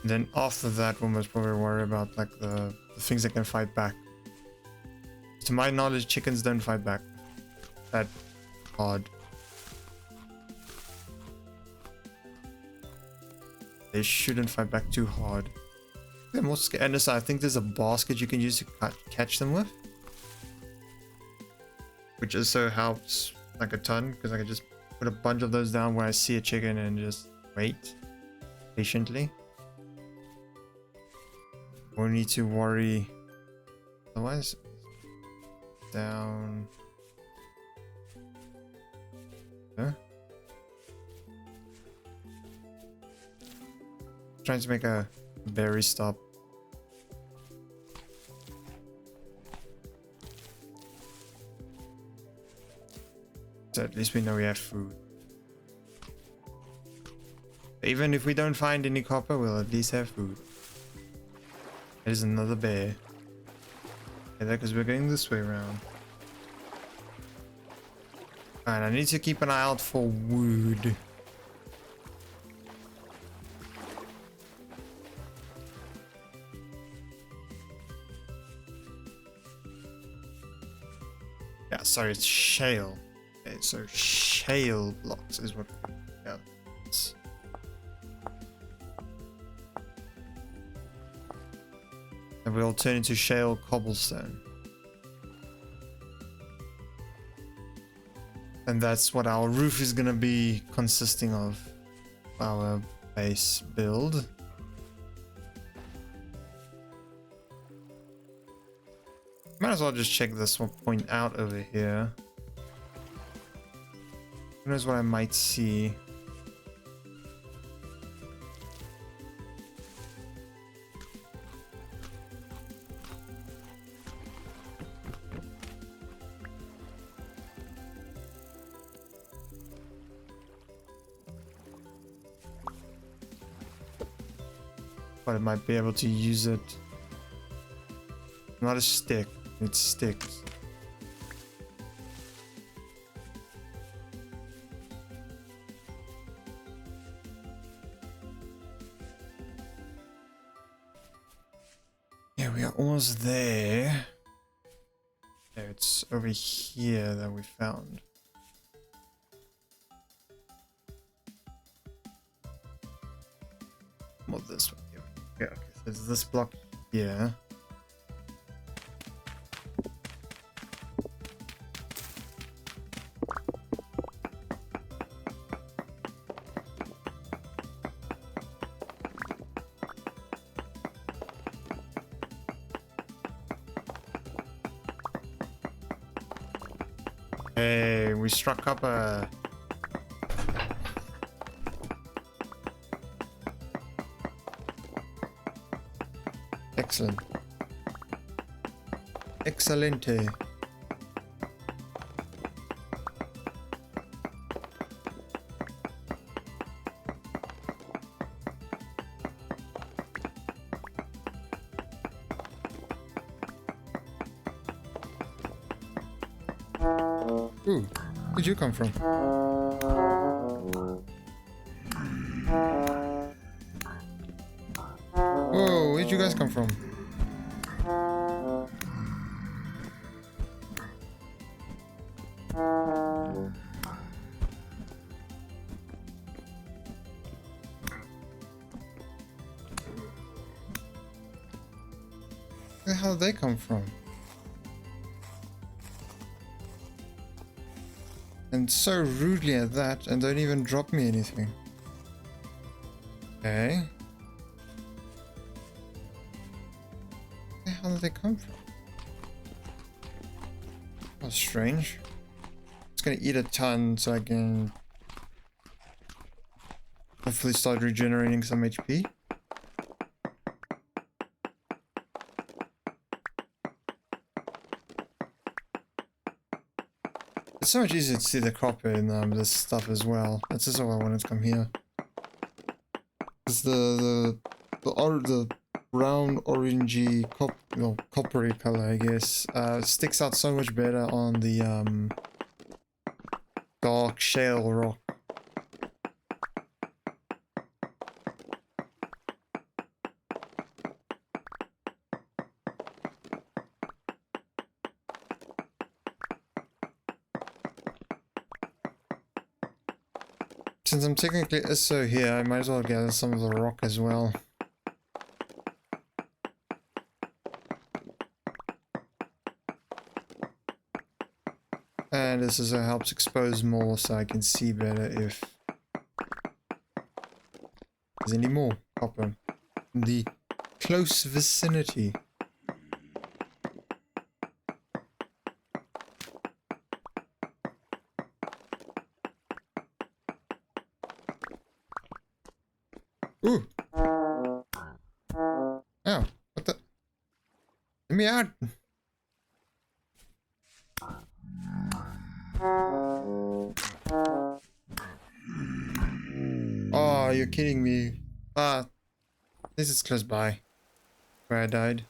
And then after that, we'll most probably worry about like the things that can fight back. To my knowledge, chickens don't fight back that hard. They shouldn't fight back too hard. They're more scared. And I think there's a basket you can use to catch them with, which also helps like a ton, because I can just put a bunch of those down where I see a chicken and just wait patiently. Won't need to worry otherwise. Down. here. Trying to make a berry stop. So at least we know we have food. Even if we don't find any copper, we'll at least have food. There's another bear. Yeah, because we're going this way around. Alright, I need to keep an eye out for wood. Yeah, sorry, it's shale. Okay, so shale blocks is what. Yeah. And we'll turn into shale cobblestone. And that's what our roof is gonna be consisting of. Our base build. Might as well just check this one point out over here. Who knows what I might see. But I might be able to use it. Not a stick, it sticks. Yeah, we are almost there. Yeah, it's over here that we found. Well, this one. Yeah, okay, so it's this block here. Hey, we struck up a... Excellent. Excelente. Ooh, where'd you come from? Whoa, where'd you guys come from? Where the hell did they come from? And so rudely at that, and don't even drop me anything. Okay. Where the hell did they come from? That's strange. It's gonna eat a ton so I can hopefully start regenerating some HP. It's so much easier to see the copper in this stuff as well. That's just why I wanted to come here. It's the brown orangey coppery color, I guess, sticks out so much better on the dark shale rock. Since I'm technically ISO here, I might as well gather some of the rock as well. And this also helps expose more so I can see better if there's any more copper in the close vicinity. Ooh. Oh, what the? Let me out. Oh, you're kidding me. Ah, this is close by where I died.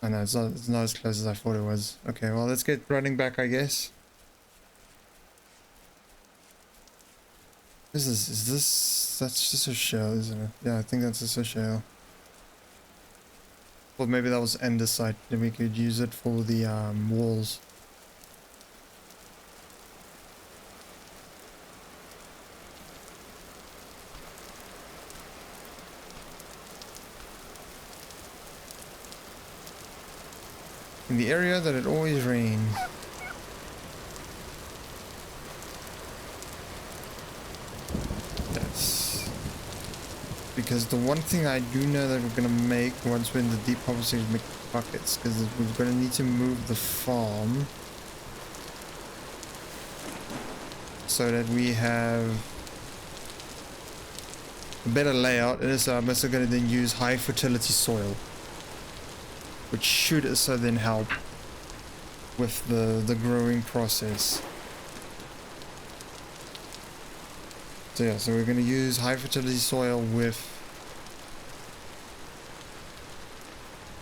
Oh no, it's not as close as I thought it was. Okay, well, let's get running back, I guess. Is this, that's just a shell, isn't it? Yeah, I think that's just a shell. Well, maybe that was andesite, then we could use it for the walls. In the area that it always rains. Yes. Because the one thing I do know that we're gonna make once we're in the deep harbor stage is make buckets, because we're gonna need to move the farm so that we have a better layout. And so I'm also gonna then use high fertility soil, which should also then help with the growing process. So yeah, so we're going to use high fertility soil with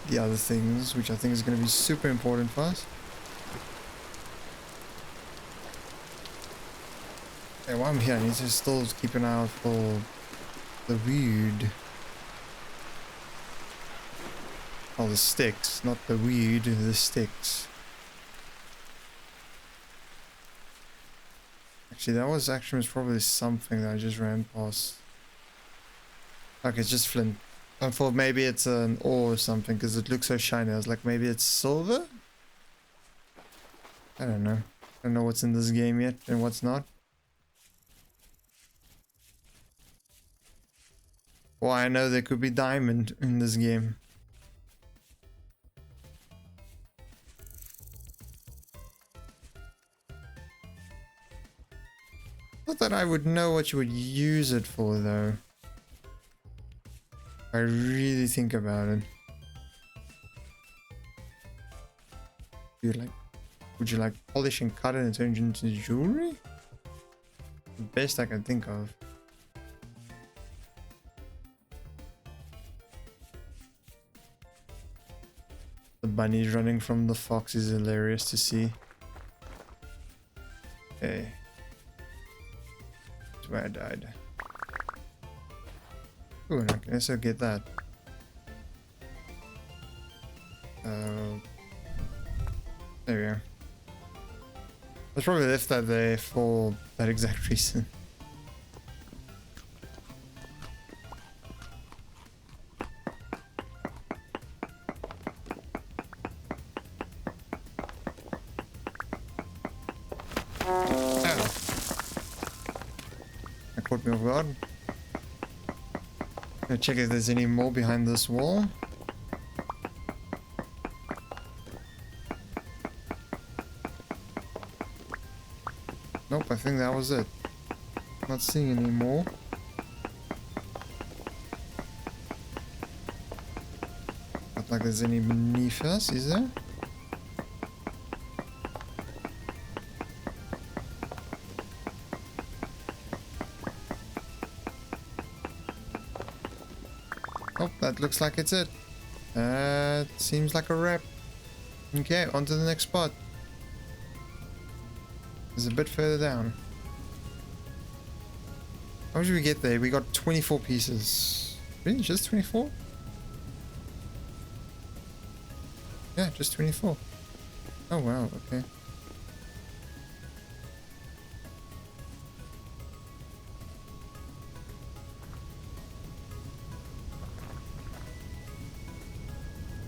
the other things, which I think is going to be super important for us. Okay, while I'm here, I need to still keep an eye out for the weed. Oh, the sticks, not the weed, the sticks. Actually, that was probably something that I just ran past. Okay, it's just flint. I thought maybe it's an ore or something because it looks so shiny. I was like, maybe it's silver? I don't know. I don't know what's in this game yet and what's not. Well, I know there could be diamond in this game. Not that I would know what you would use it for, though. I really think about it. Would you like polish and cut it and turn it into jewelry? The best I can think of. The bunnies running from the fox is hilarious to see. Okay. That's where I died. Ooh, and I can also get that. There we go. I probably left that there for that exact reason. That caught me off guard. Gonna check if there's any more behind this wall. Nope, I think that was it. Not seeing any more. Not like there's any beneath us, is there? Oh, that looks like it's it. Seems like a wrap. Okay, on to the next spot. It's a bit further down. How did we get there? We got 24 pieces. Really? Just 24? Yeah, just 24. Oh wow, okay.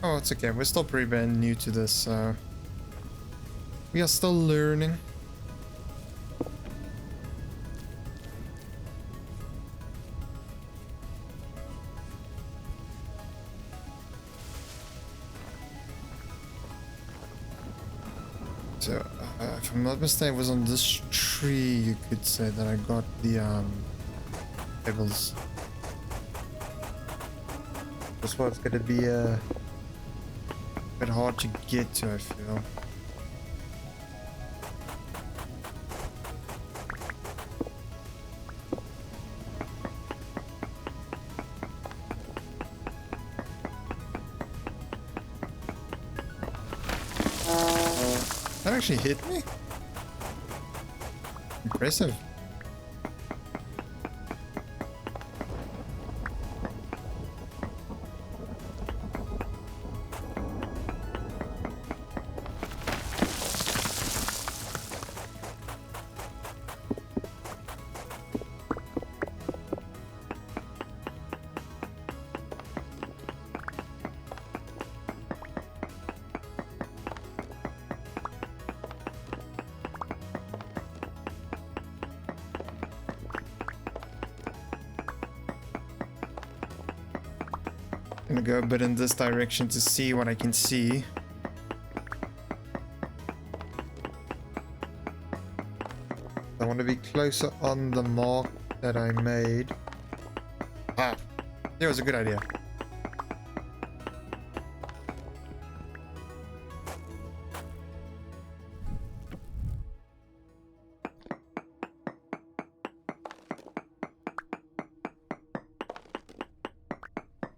Oh, it's okay. We're still pretty brand new to this, so we are still learning. So, if I'm not mistaken, it was on this tree, you could say, that I got the Pebbles. This one's gonna be a bit hard to get to, I feel. That actually hit me? Impressive. Gonna go a bit in this direction to see what I can see. I want to be closer on the mark that I made. Ah, that was a good idea.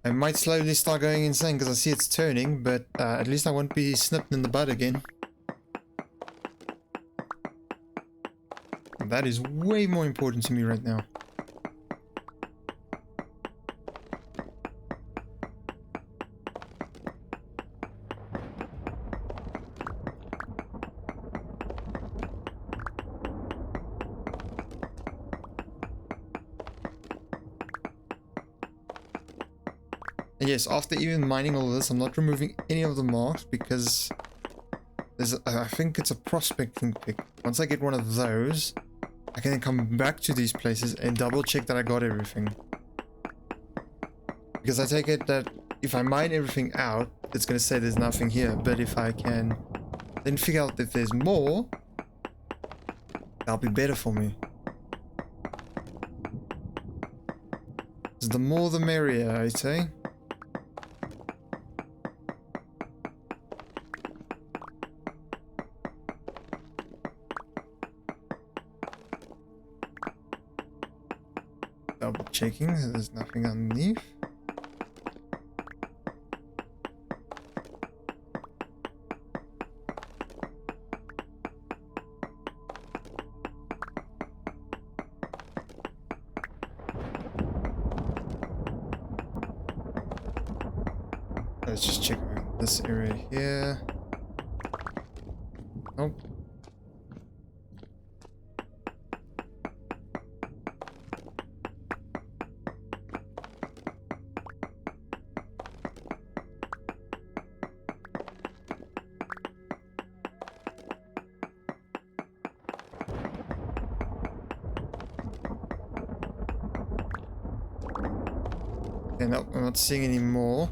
I might slowly start going insane because I see it's turning, but at least I won't be snipped in the butt again. And that is way more important to me right now. And yes, after even mining all of this, I'm not removing any of the marks because there's I think it's a prospecting pick. Once I get one of those, I can then come back to these places and double check that I got everything. Because I take it that if I mine everything out, it's going to say there's nothing here. But if I can then figure out if there's more, that'll be better for me. So the more the merrier, I'd say. Double checking, there's nothing underneath. Let's just check around this area here. Nope. Okay, nope, I'm not seeing any more.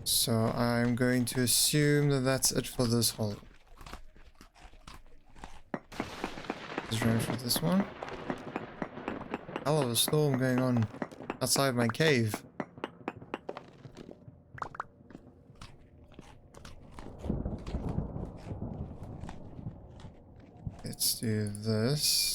So I'm going to assume that that's it for this hole. Just run for this one. Hell of a storm going on outside my cave. Let's do this.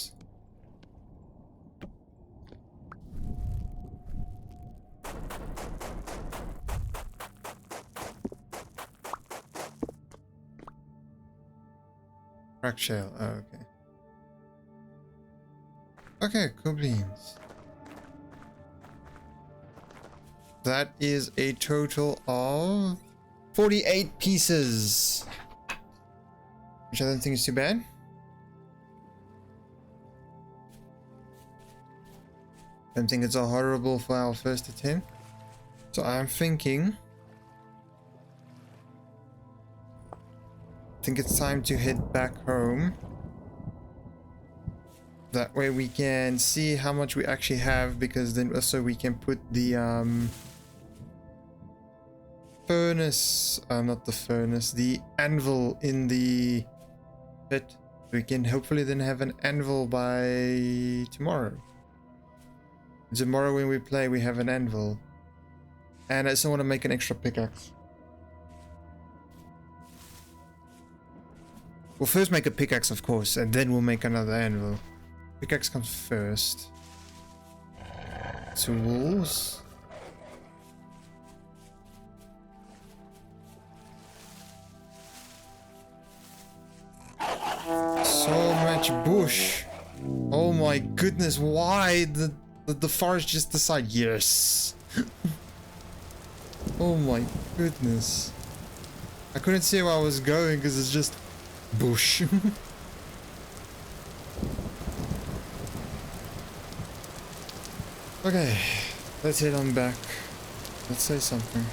Crack shell, oh, okay. Okay, cool beans. That is a total of 48 pieces. Which I don't think is too bad. Don't think it's all horrible for our first attempt. So I'm thinking... I think it's time to head back home. That way we can see how much we actually have, because then also we can put the furnace, not the furnace, the anvil in the pit. We can hopefully then have an anvil by tomorrow. Tomorrow when we play, we have an anvil. And I also want to make an extra pickaxe. We'll first make a pickaxe, of course, and then we'll make another anvil. Pickaxe comes first. Tools. So much bush. Oh my goodness, why did the forest just decide yes? Oh my goodness. I couldn't see where I was going because it's just bush. Okay, let's head on back. Let's say something.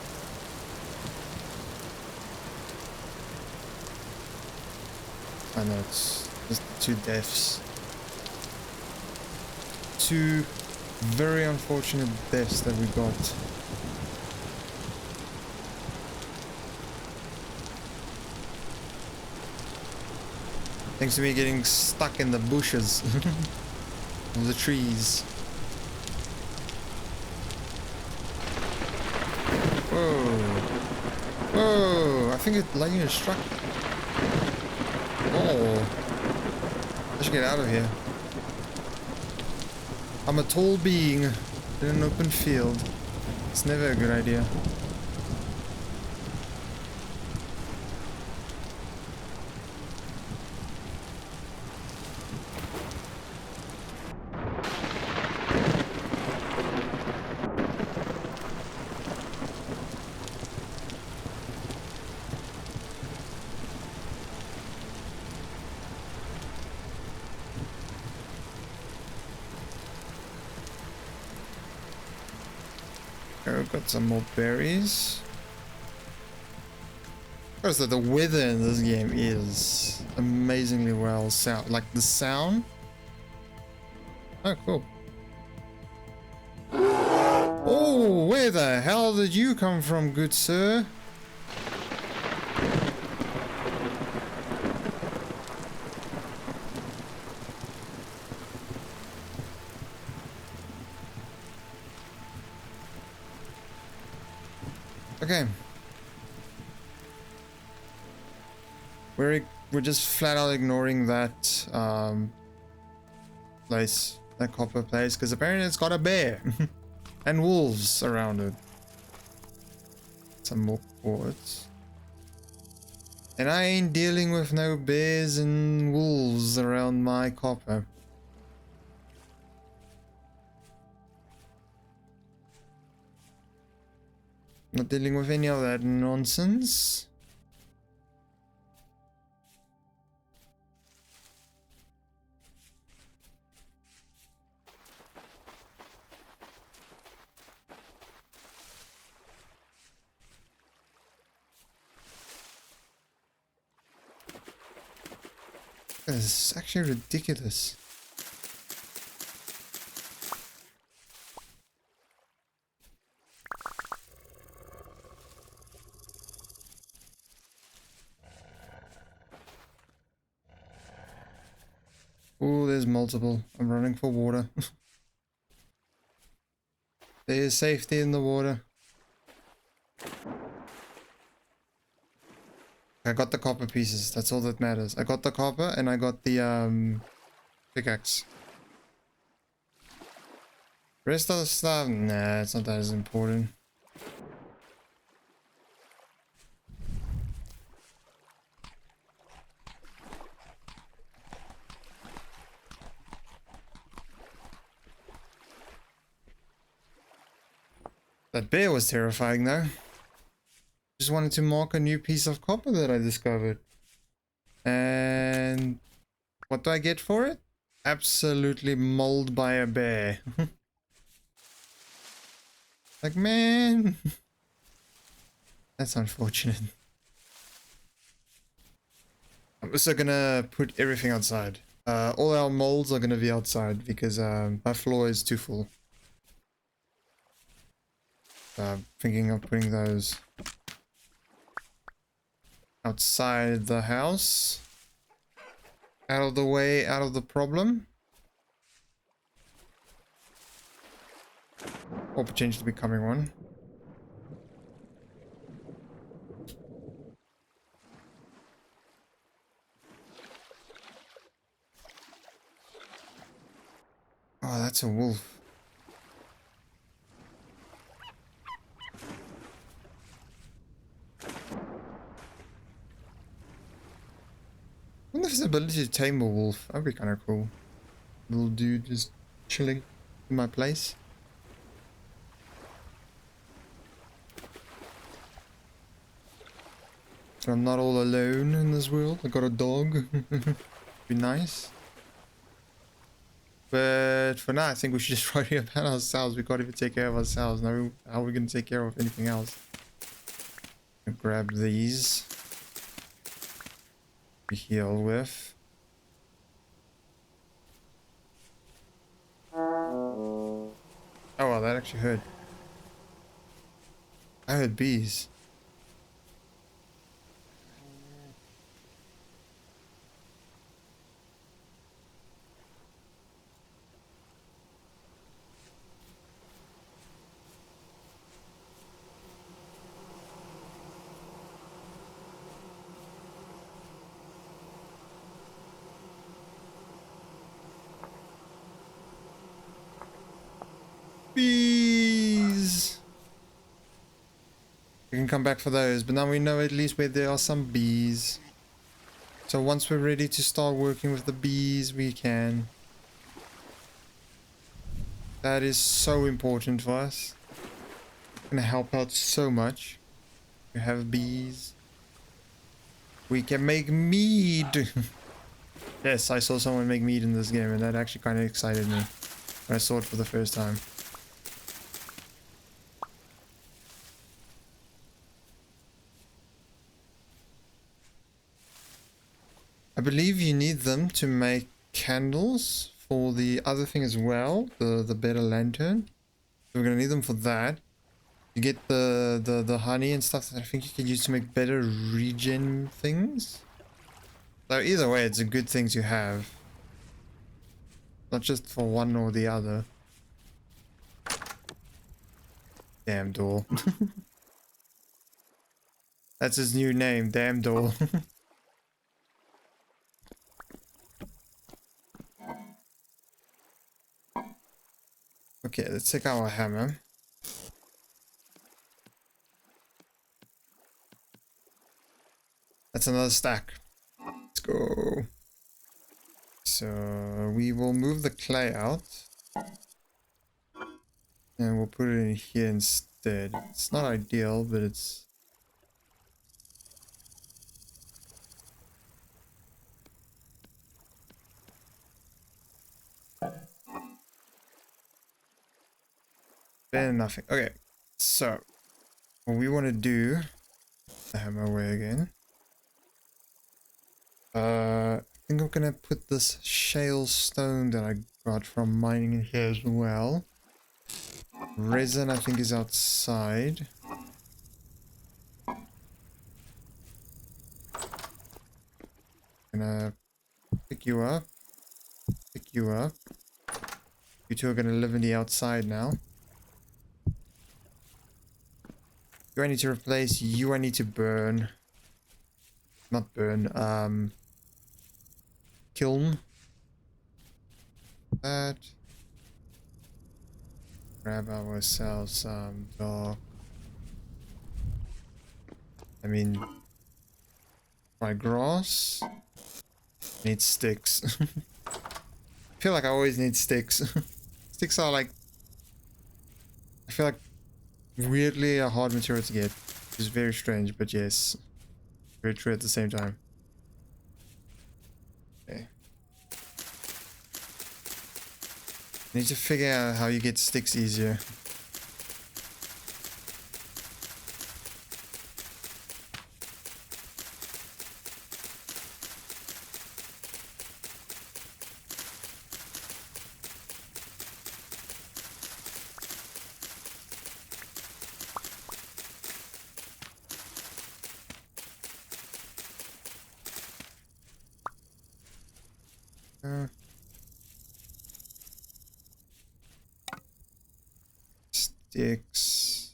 I know it's just 2 deaths. 2 very unfortunate deaths that we got. Thanks to me getting stuck in the bushes of the trees. Whoa. Whoa, I think it lightning struck. Oh. I should get out of here. I'm a tall being in an open field. It's never a good idea. I've got some more berries. Because the weather in this game is amazingly well sound. Like the sound. Oh, cool. Oh, where the hell did you come from, good sir? Okay. We're just flat out ignoring that place, that copper place, because apparently it's got a bear and wolves around it. Some more quartz. And I ain't dealing with no bears and wolves around my copper. Not dealing with any of that nonsense. This is actually ridiculous. Oh, there's multiple. I'm running for water. There's safety in the water. I got the copper pieces. That's all that matters. I got the copper and I got the pickaxe. Rest of the stuff, nah, it's not that as important. That bear was terrifying though. Just wanted to mark a new piece of copper that I discovered. And what do I get for it? Absolutely mauled by a bear. Like, man. That's unfortunate. I'm also gonna put everything outside. All our molds are gonna be outside because my floor is too full. I'm thinking of putting those outside the house. Out of the way, out of the problem. or potentially becoming one. Oh, that's a wolf. I wonder if there's the ability to tame a wolf. That'd be kind of cool. Little dude just chilling in my place. So I'm not all alone in this world. I got a dog. Be nice. But for now, I think we should just worry about ourselves. We can't even take care of ourselves. Now, how are we going to take care of anything else? Grab these. We heal with. Oh, well, that actually hurt. I heard bees. Bees! We can come back for those, but now we know at least where there are some bees. So once we're ready to start working with the bees, we can. That is so important for us. It's gonna help out so much. We have bees. We can make mead! Yes, I saw someone make mead in this game, and that actually kind of excited me when I saw it for the first time. I believe you need them to make candles for the other thing as well, the better lantern. So we're gonna need them for that. You get the honey and stuff that I think you can use to make better regen things. So either way, it's a good thing to have. Not just for one or the other. Damn door. That's his new name, Damn door. Okay, let's take our hammer. That's another stack. Let's go. So we will move the clay out. And we'll put it in here instead. It's not ideal, but it's... better than nothing. Okay, so what we want to do... I have my way again. I think I'm gonna put this shale stone that I got from mining in here as well. Resin I think is outside. Gonna pick you up. Pick you up. You two are gonna live in the outside now. You I need to replace, you I need to burn. Not burn, kiln. That. Grab ourselves some dog. I mean, my grass needs sticks. I feel like I always need sticks. Sticks are like, I feel like weirdly a hard material to get, which is very strange, but yes, very true at the same time. Okay. Need to figure out how you get sticks easier. sticks.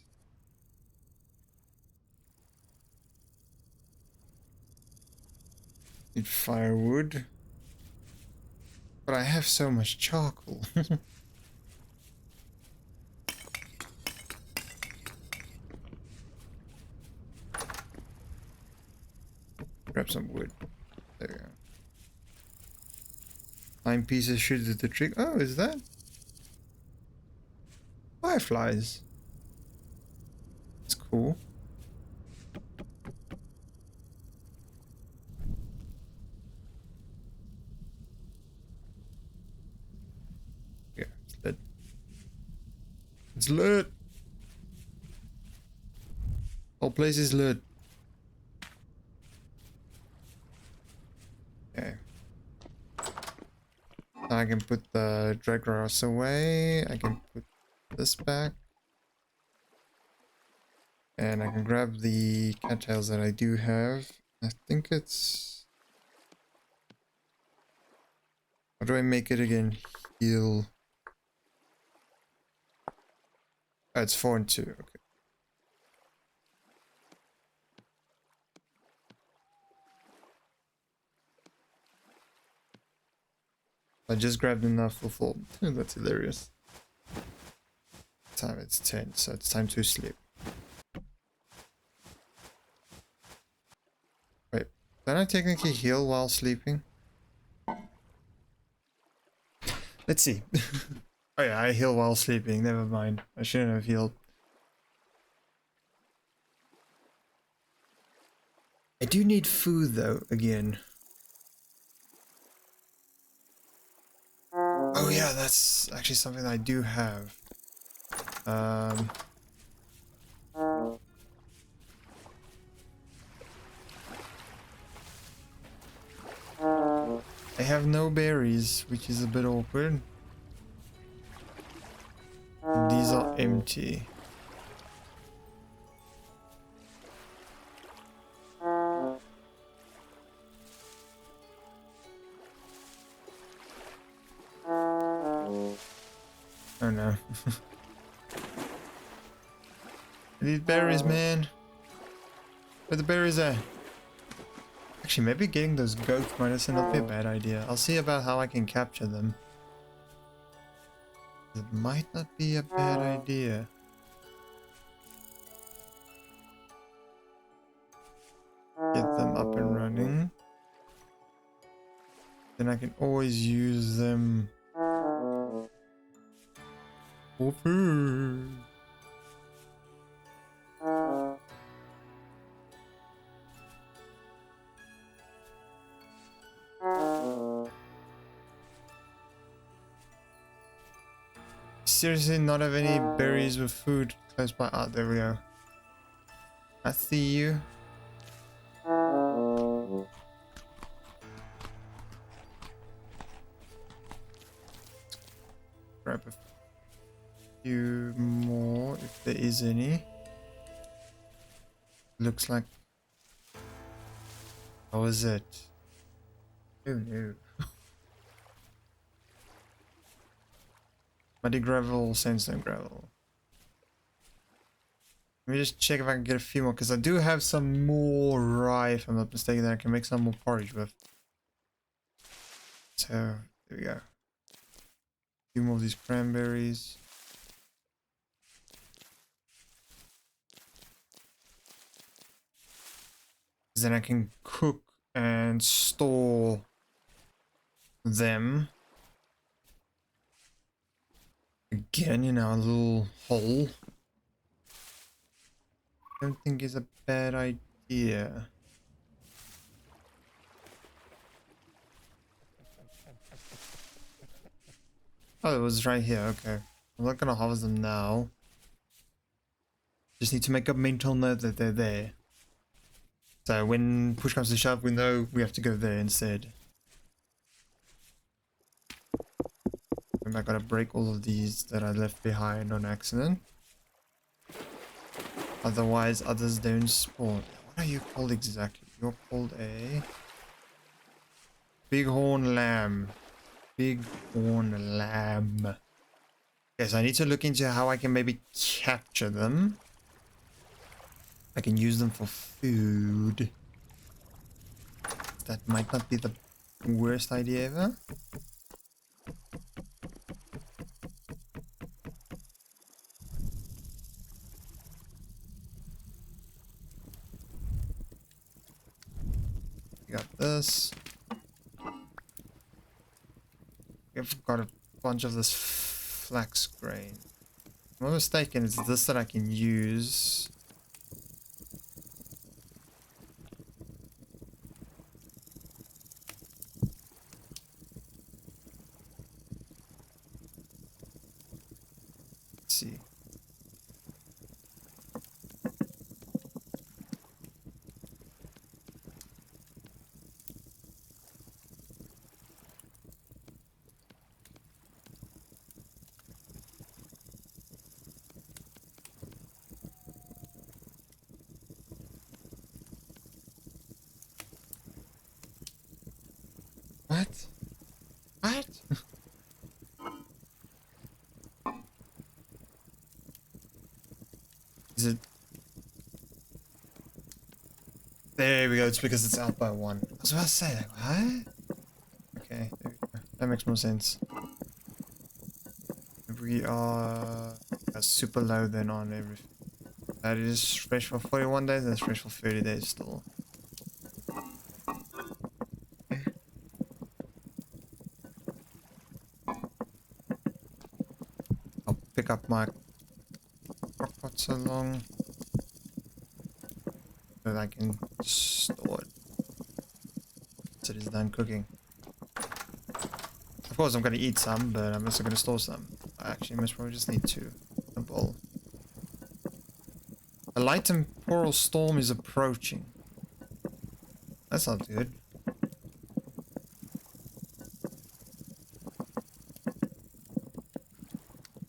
Need firewood. But I have so much charcoal. Grab some wood. There we go. 9 pieces should do the trick. Oh, is that? Fireflies. That's cool. Yeah, it's lit. It's lit. Whole place is lit. Okay. Now I can put the drag grass away. I can put this back. And I can grab the cattails that I do have. I think it's... How do I make it again? Heal. Oh, it's 4 and 2. Okay. I just grabbed enough for full. That's hilarious. Time it's 10, so it's time to sleep. Wait, can I technically heal while sleeping? Let's see. Oh yeah, I heal while sleeping. Never mind. I shouldn't have healed. I do need food though, again. Oh yeah, that's actually something I do have. I have no berries, which is a bit awkward. These are empty. Oh no. I need berries, man. Where the berries at? Actually, maybe getting those goats might not be a bad idea. I'll see about how I can capture them. It might not be a bad idea. Get them up and running. Then I can always use them for food. Seriously, not have any berries with food close by. Ah, there we go. I see you. Grab a few more if there is any. Looks like. How is it? Oh no. Muddy gravel, sandstone gravel. Let me just check if I can get a few more, because I do have some more rye, if I'm not mistaken, that I can make some more porridge with. So, there we go. A few more of these cranberries. Then I can cook and store them. Again, in our little hole. I don't think it's a bad idea. Oh, it was right here, okay. I'm not gonna harvest them now. Just need to make a mental note that they're there. So when push comes to shove, we know we have to go there instead. And I gotta break all of these that I left behind on accident. Otherwise, others don't spawn. What are you called exactly? You're called a... Bighorn lamb. Bighorn lamb. Yes, I need to look into how I can maybe capture them. I can use them for food. That might not be the worst idea ever. We got this. We've got a bunch of this flax grain. If I'm not mistaken, it's this that I can use. Let's see. What? What? Is it? There we go. It's because it's out by one. I was about to say, like, what? Okay, there we go. That makes more sense. We are super low then on everything. That is fresh for 41 days and it's fresh for 30 days still. I'll pick up my crock pot so long so that I can store it so it is done cooking. Of course I'm going to eat some, but I'm also going to store some. I actually most probably just need two. A bowl. A light temporal storm is approaching. That's not good.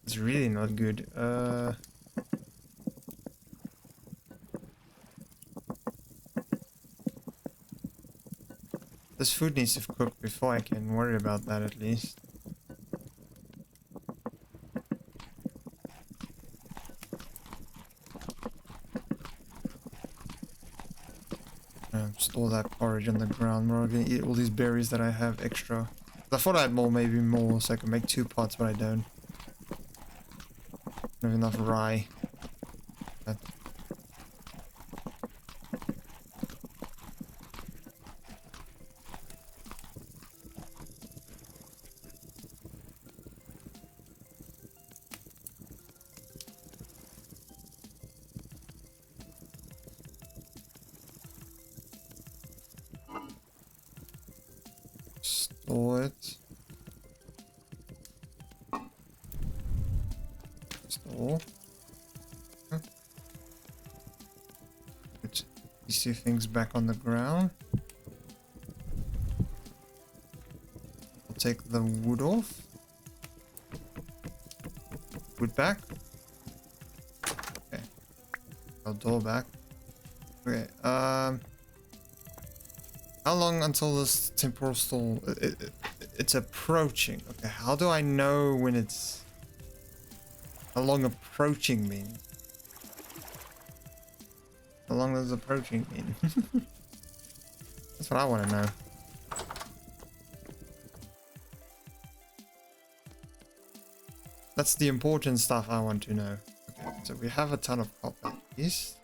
It's really not good. This food needs to cook before I can worry about that at least. Store that porridge on the ground. We're gonna eat all these berries that I have extra. I thought I had more, maybe more, so I can make 2 pots, but I don't. Not enough rye. That. Store it. Store. Put these 2 things back on the ground. I'll take the wood off. Wood back. Okay. I'll door back. Okay, how long until this temporal storm? It's approaching. Okay, how do I know when it's... How long approaching mean? How long does approaching mean? That's what I want to know. That's the important stuff I want to know. Okay, so we have a ton of copper. Yes.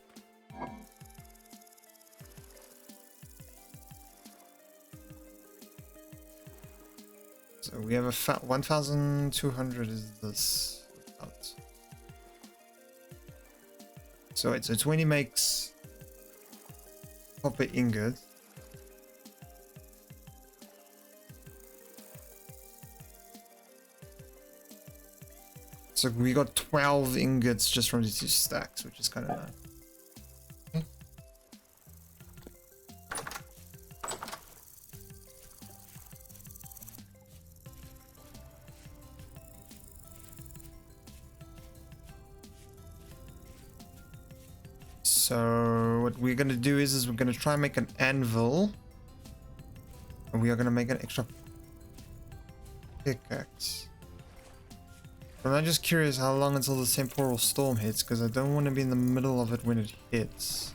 So we have a 1,200 is this. Out. So it's so 20 makes copper ingot. So we got 12 ingots just from these 2 stacks, which is kind of nice. So what we're gonna do is we're gonna try and make an anvil, and we are gonna make an extra pickaxe. But I'm just curious how long until the temporal storm hits, because I don't want to be in the middle of it when it hits.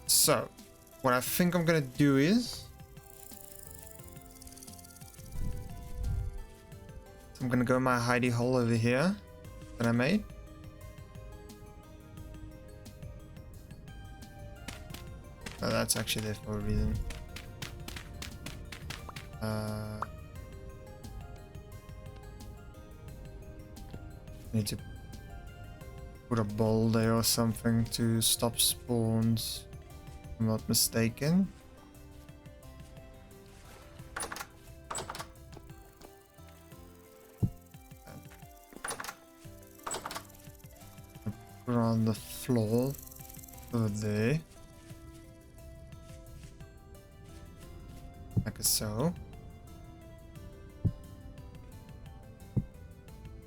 So, what I think I'm gonna do is I'm gonna go in my hidey hole over here that I made. Oh, that's actually there for a reason. Need to put a bowl there or something to stop spawns, if I'm not mistaken. Put it on the floor over there. Like so.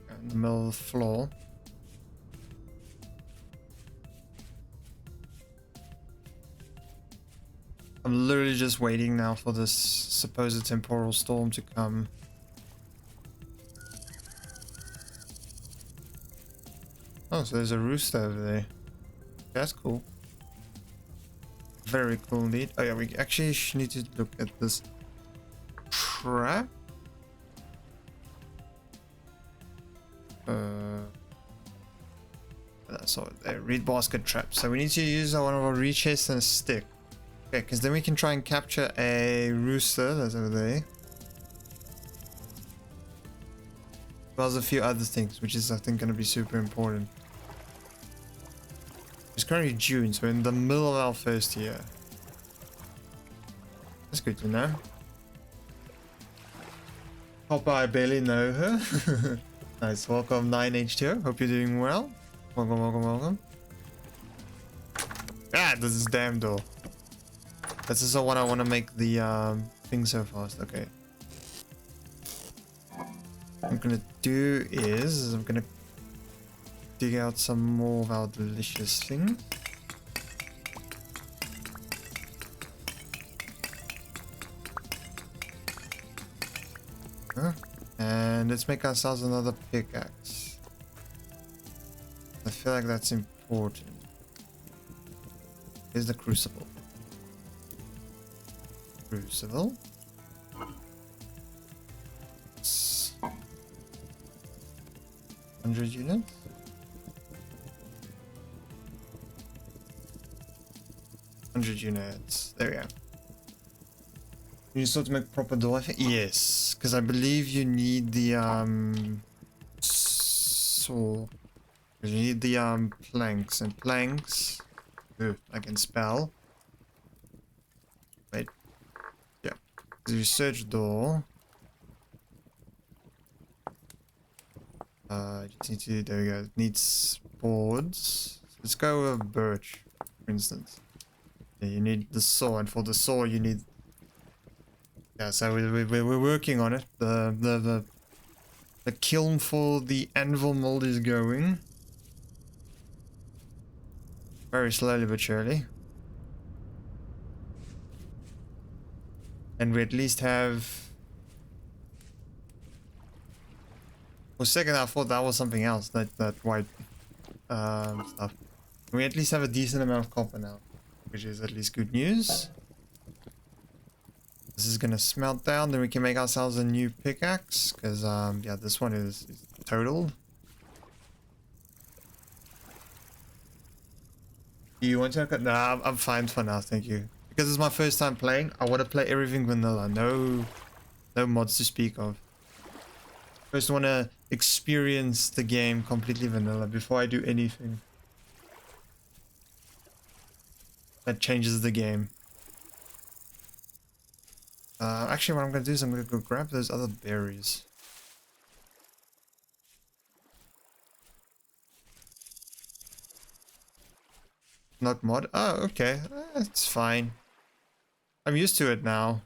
In the middle of the floor. I'm literally just waiting now for this supposed temporal storm to come. Oh, so there's a rooster over there. That's cool. Very cool indeed. Oh yeah, we actually need to look at this trap. So a reed basket trap. So we need to use one of our reed chests and a stick. Okay, because then we can try and capture a rooster that's over there. As well as a few other things, which is I think going to be super important. It's currently June, so we're in the middle of our first year. That's good to know. Hopper, I barely know her. Nice, welcome 9H2. Hope you're doing well. Welcome, welcome, welcome. Ah, this is damn door. This is the one I want to make the thing so fast. Okay. What I'm gonna do is I'm gonna dig out some more of our delicious thing. And let's make ourselves another pickaxe. I feel like that's important. Here's the crucible. Crucible. 100 units. 100 units. There we go. You just have to make proper door, I think? Yes, because I believe you need the saw. You need the planks, and planks. I can spell. Wait. Yeah. So you search door. Just need to, there we go. It needs boards. Let's go with birch, for instance. Yeah, you need the saw, and for the saw you need. Yeah, so we're working on it. The kiln for the anvil mold is going. Very slowly but surely. And we at least have... For a second I thought that was something else, that white stuff. We at least have a decent amount of copper now, which is at least good news. This is gonna smelt down, then we can make ourselves a new pickaxe, because yeah, this one is total. Do you want to? Nah, I'm fine for now, thank you. Because it's my first time playing, I want to play everything vanilla, no mods to speak of. First I want to experience the game completely vanilla before I do anything that changes the game. Actually, what I'm going to do is I'm going to go grab those other berries. Not mod? Oh, okay. It's fine. I'm used to it now.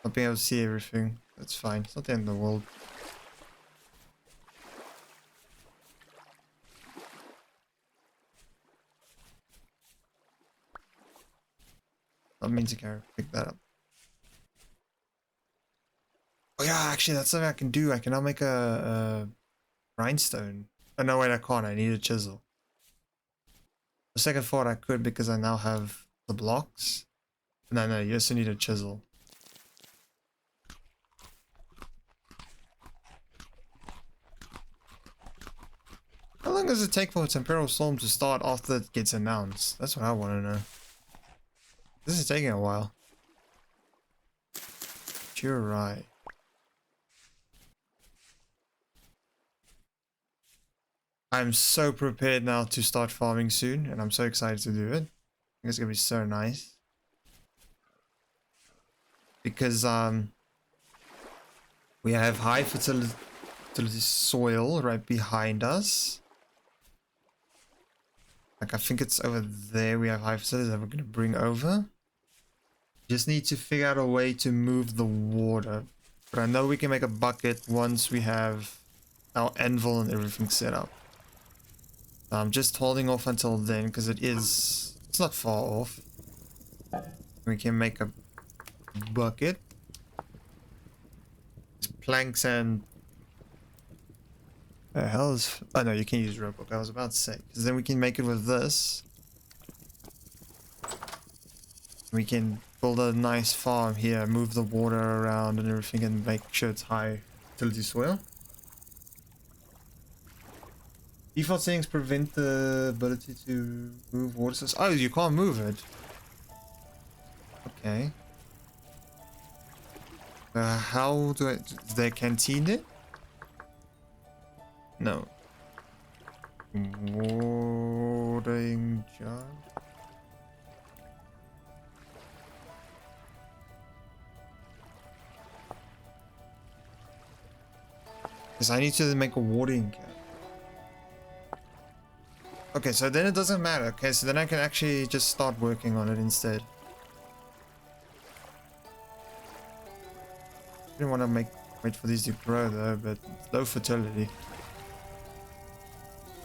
Not being able to see everything. That's fine. It's not the end of the world. I mean to pick that up. Oh yeah, actually that's something I can do. I can now make a rhinestone. Oh no, wait, I can't. I need a chisel. The second thought I could because I now have the blocks. No, you also need a chisel. How long does it take for a temporal storm to start after it gets announced? That's what I want to know. This is taking a while. You're right. I'm so prepared now to start farming soon, and I'm so excited to do it. I think it's gonna be so nice. Because we have high fertility soil right behind us. Like I think it's over there we have high fertility that we're gonna bring over. Just need to figure out a way to move the water. But I know we can make a bucket once we have our anvil and everything set up. I'm just holding off until then because it's not far off. We can make a bucket. It's planks and the hell is, oh no, you can use rope. I was about to say, because then we can make it with this. We can build a nice farm here, move the water around and everything, and make sure it's high fertility soil. Default settings prevent the ability to move water source. Oh, you can't move it. Okay. How do I... Is there a canteen it? No. Watering jar. Because I need to make a watering can. Okay, so then it doesn't matter. Okay, so then I can actually just start working on it instead. I didn't want to wait for these to grow though, but low fertility.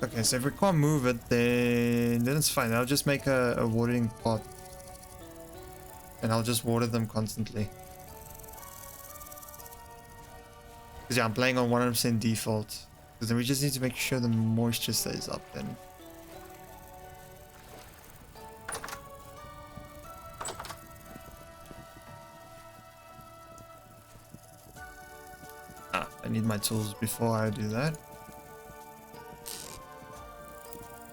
Okay, so if we can't move it, then it's fine. I'll just make a watering pot. And I'll just water them constantly. Because yeah, I'm playing on 100% default. Because then we just need to make sure the moisture stays up then. I need my tools before I do that.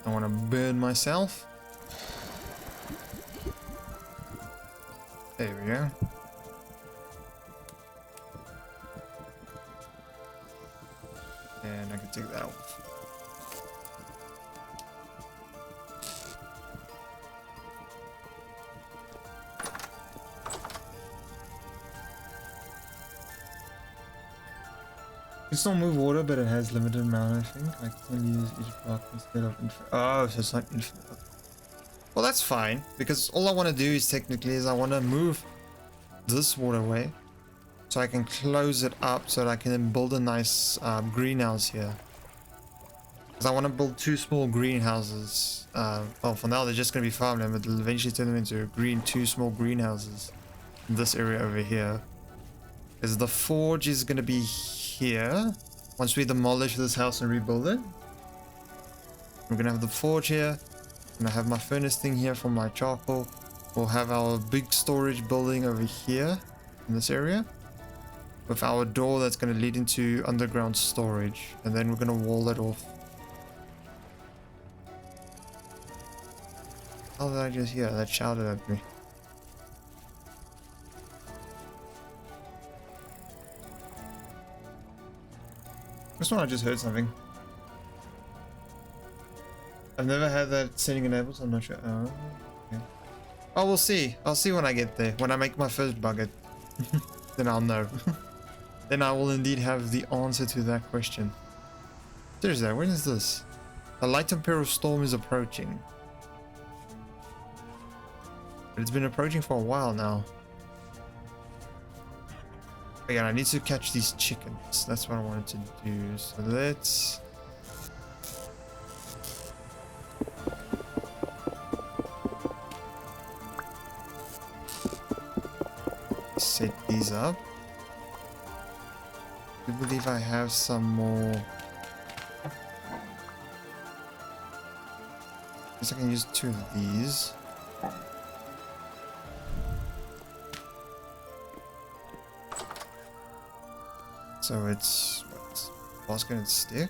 I want to burn myself. There we go. And I can take that off. You can still move water, but it has limited amount, I think. I can use each block instead of infinite. Oh, so it's not infinite. Well, that's fine, because all I want to do is technically I want to move this waterway so I can close it up so that I can then build a nice greenhouse here. Because I want to build 2 small greenhouses. Well, for now they're just going to be farmland, but they'll eventually turn them into 2 small greenhouses in this area over here. Because the forge is going to be here once we demolish this house and rebuild it. We're gonna have the forge here. I'm gonna have my furnace thing here for my charcoal. We'll have our big storage building over here in this area with our door that's gonna lead into underground storage, and then we're gonna wall that off. How did I just hear that shouted at me? This one I just heard something. I've never had that setting enabled, so I'm not sure. Oh, okay. Oh, we'll see. I'll see when I get there. When I make my first bucket. Then I'll know. Then I will indeed have the answer to that question. Seriously, when is this? A light temporal storm is approaching. But it's been approaching for a while now. Again, I need to catch these chickens. That's what I wanted to do. So let's... set these up. I believe I have some more. I guess I can use 2 of these. So it's what's basket and stick.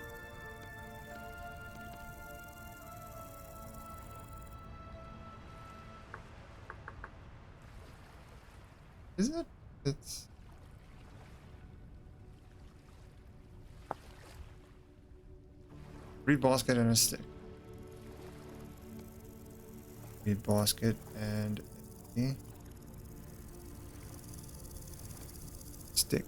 Is it? It's 3 basket and a stick. 3 basket and a stick.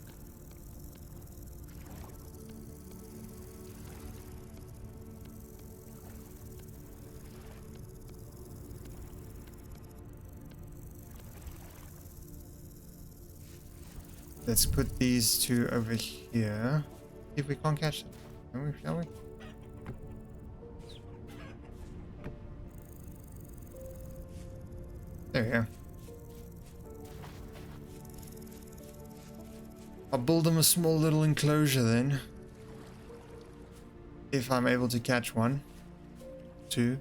Let's put these 2 over here. See if we can't catch them. Shall we? There we go. I'll build them a small little enclosure then. If I'm able to catch 1. 2.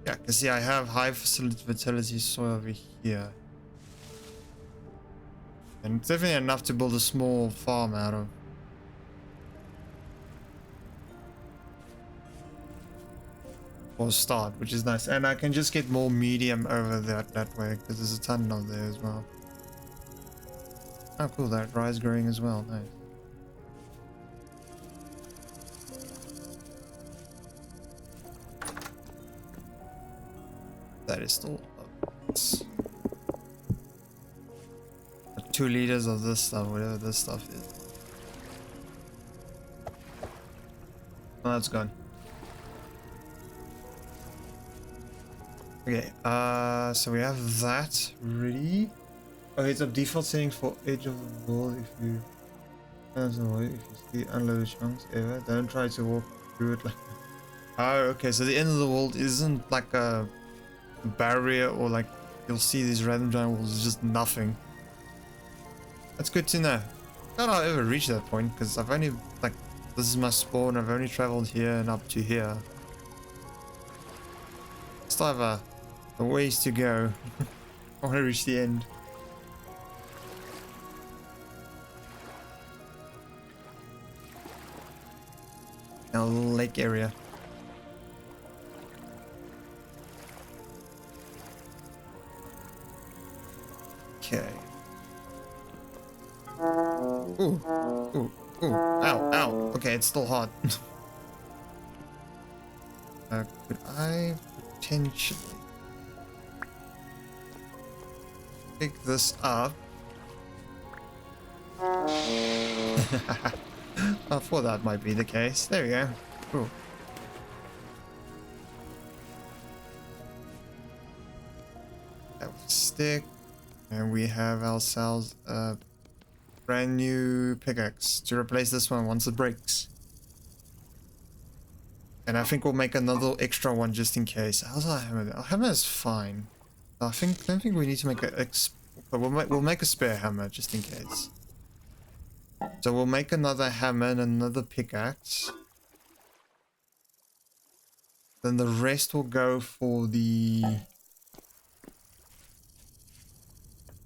Yeah, because see, I have high fertility soil over here. And it's definitely enough to build a small farm out of. For a start, which is nice. And I can just get more medium over that way, because there's a ton of there as well. Oh cool, that rye is growing as well, nice. That is still up. 2 liters of this stuff, whatever this stuff is. Oh, that's gone. Okay, so we have that ready. Okay, it's a default setting for edge of the wall. If you see unloaded chunks ever, don't try to walk through it like that. Oh, okay, so the end of the world isn't like a barrier or like you'll see these random giant walls, it's just nothing. That's good to know. I don't know I'll ever reach that point because I've only, like, this is my spawn, I've only traveled here and up to here. Still have a ways to go. I want to reach the end. Now lake area. Okay. Ooh, ooh, ooh, ow, ow. Okay, it's still hot. Could I potentially pick this up? I thought that might be the case. There we go. Cool. That was stick. And we have ourselves a brand new pickaxe to replace this one once it breaks. And I think we'll make another extra one just in case. How's our hammer? Our hammer is fine. I don't think we need to make a but we'll make a spare hammer just in case. So we'll make another hammer and another pickaxe. Then the rest will go for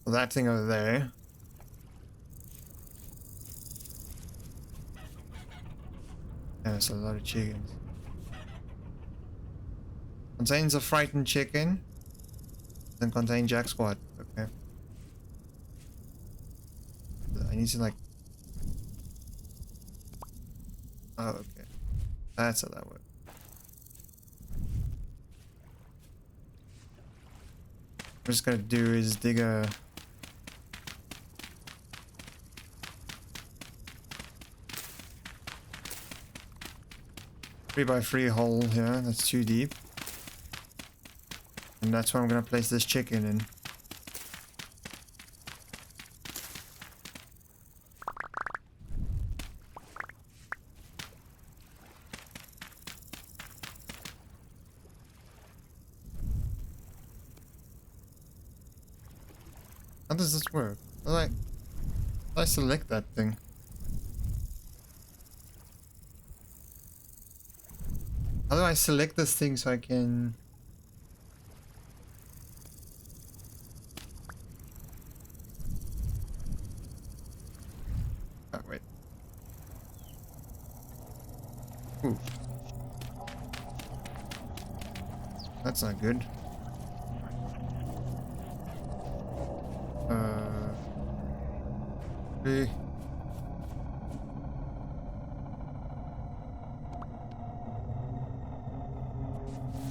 that thing over there. Yeah, that's a lot of chickens. Contains a frightened chicken. Then contain jack squat. Okay. I need to like. Oh, okay. That's how that works. What I'm just gonna do is dig a 3x3 hole here. That's too deep. And that's where I'm gonna place this chicken in. How does this work? How do I select that thing? How do I select this thing so I can... Oh, wait. Ooh. That's not good. Okay.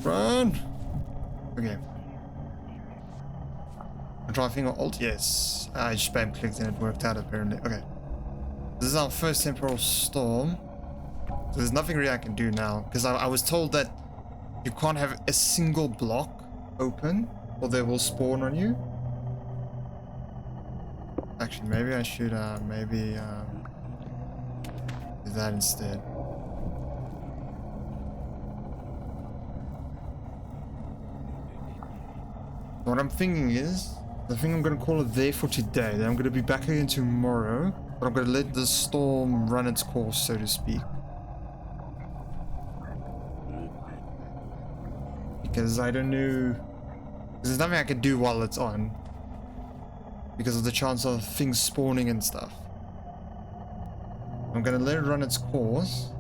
Run! Okay. Control finger alt, yes. I spam clicked and it worked out apparently. Okay. This is our first temporal storm. So there's nothing really I can do now. Because I was told that you can't have a single block open or they will spawn on you. Actually, maybe I should do that instead. What I'm thinking is, I think I'm gonna call it there for today. Then I'm gonna be back again tomorrow, but I'm gonna let the storm run its course, so to speak. Because I don't know, there's nothing I can do while it's on, because of the chance of things spawning and stuff. I'm gonna let it run its course.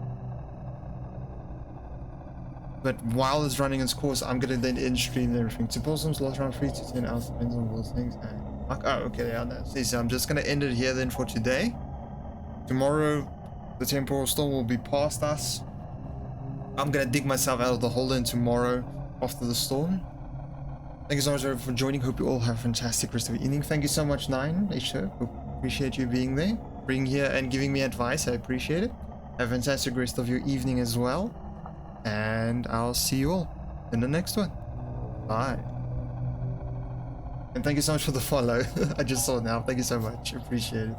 But while it's running its course, I'm gonna then end stream and everything. Suppose's lost around 3 to 10 hours, depends on those things. Oh, okay, yeah, that's so I'm just gonna end it here then for today. Tomorrow, the temporal storm will be past us. I'm gonna dig myself out of the hole then tomorrow after the storm. Thank you so much for joining. Hope you all have a fantastic rest of the evening. Thank you so much, Nine. Appreciate you being there, being here and giving me advice. I appreciate it. Have a fantastic rest of your evening as well. And I'll see you all in the next one. Bye. And thank you so much for the follow. I just saw it now. Thank you so much. Appreciate it.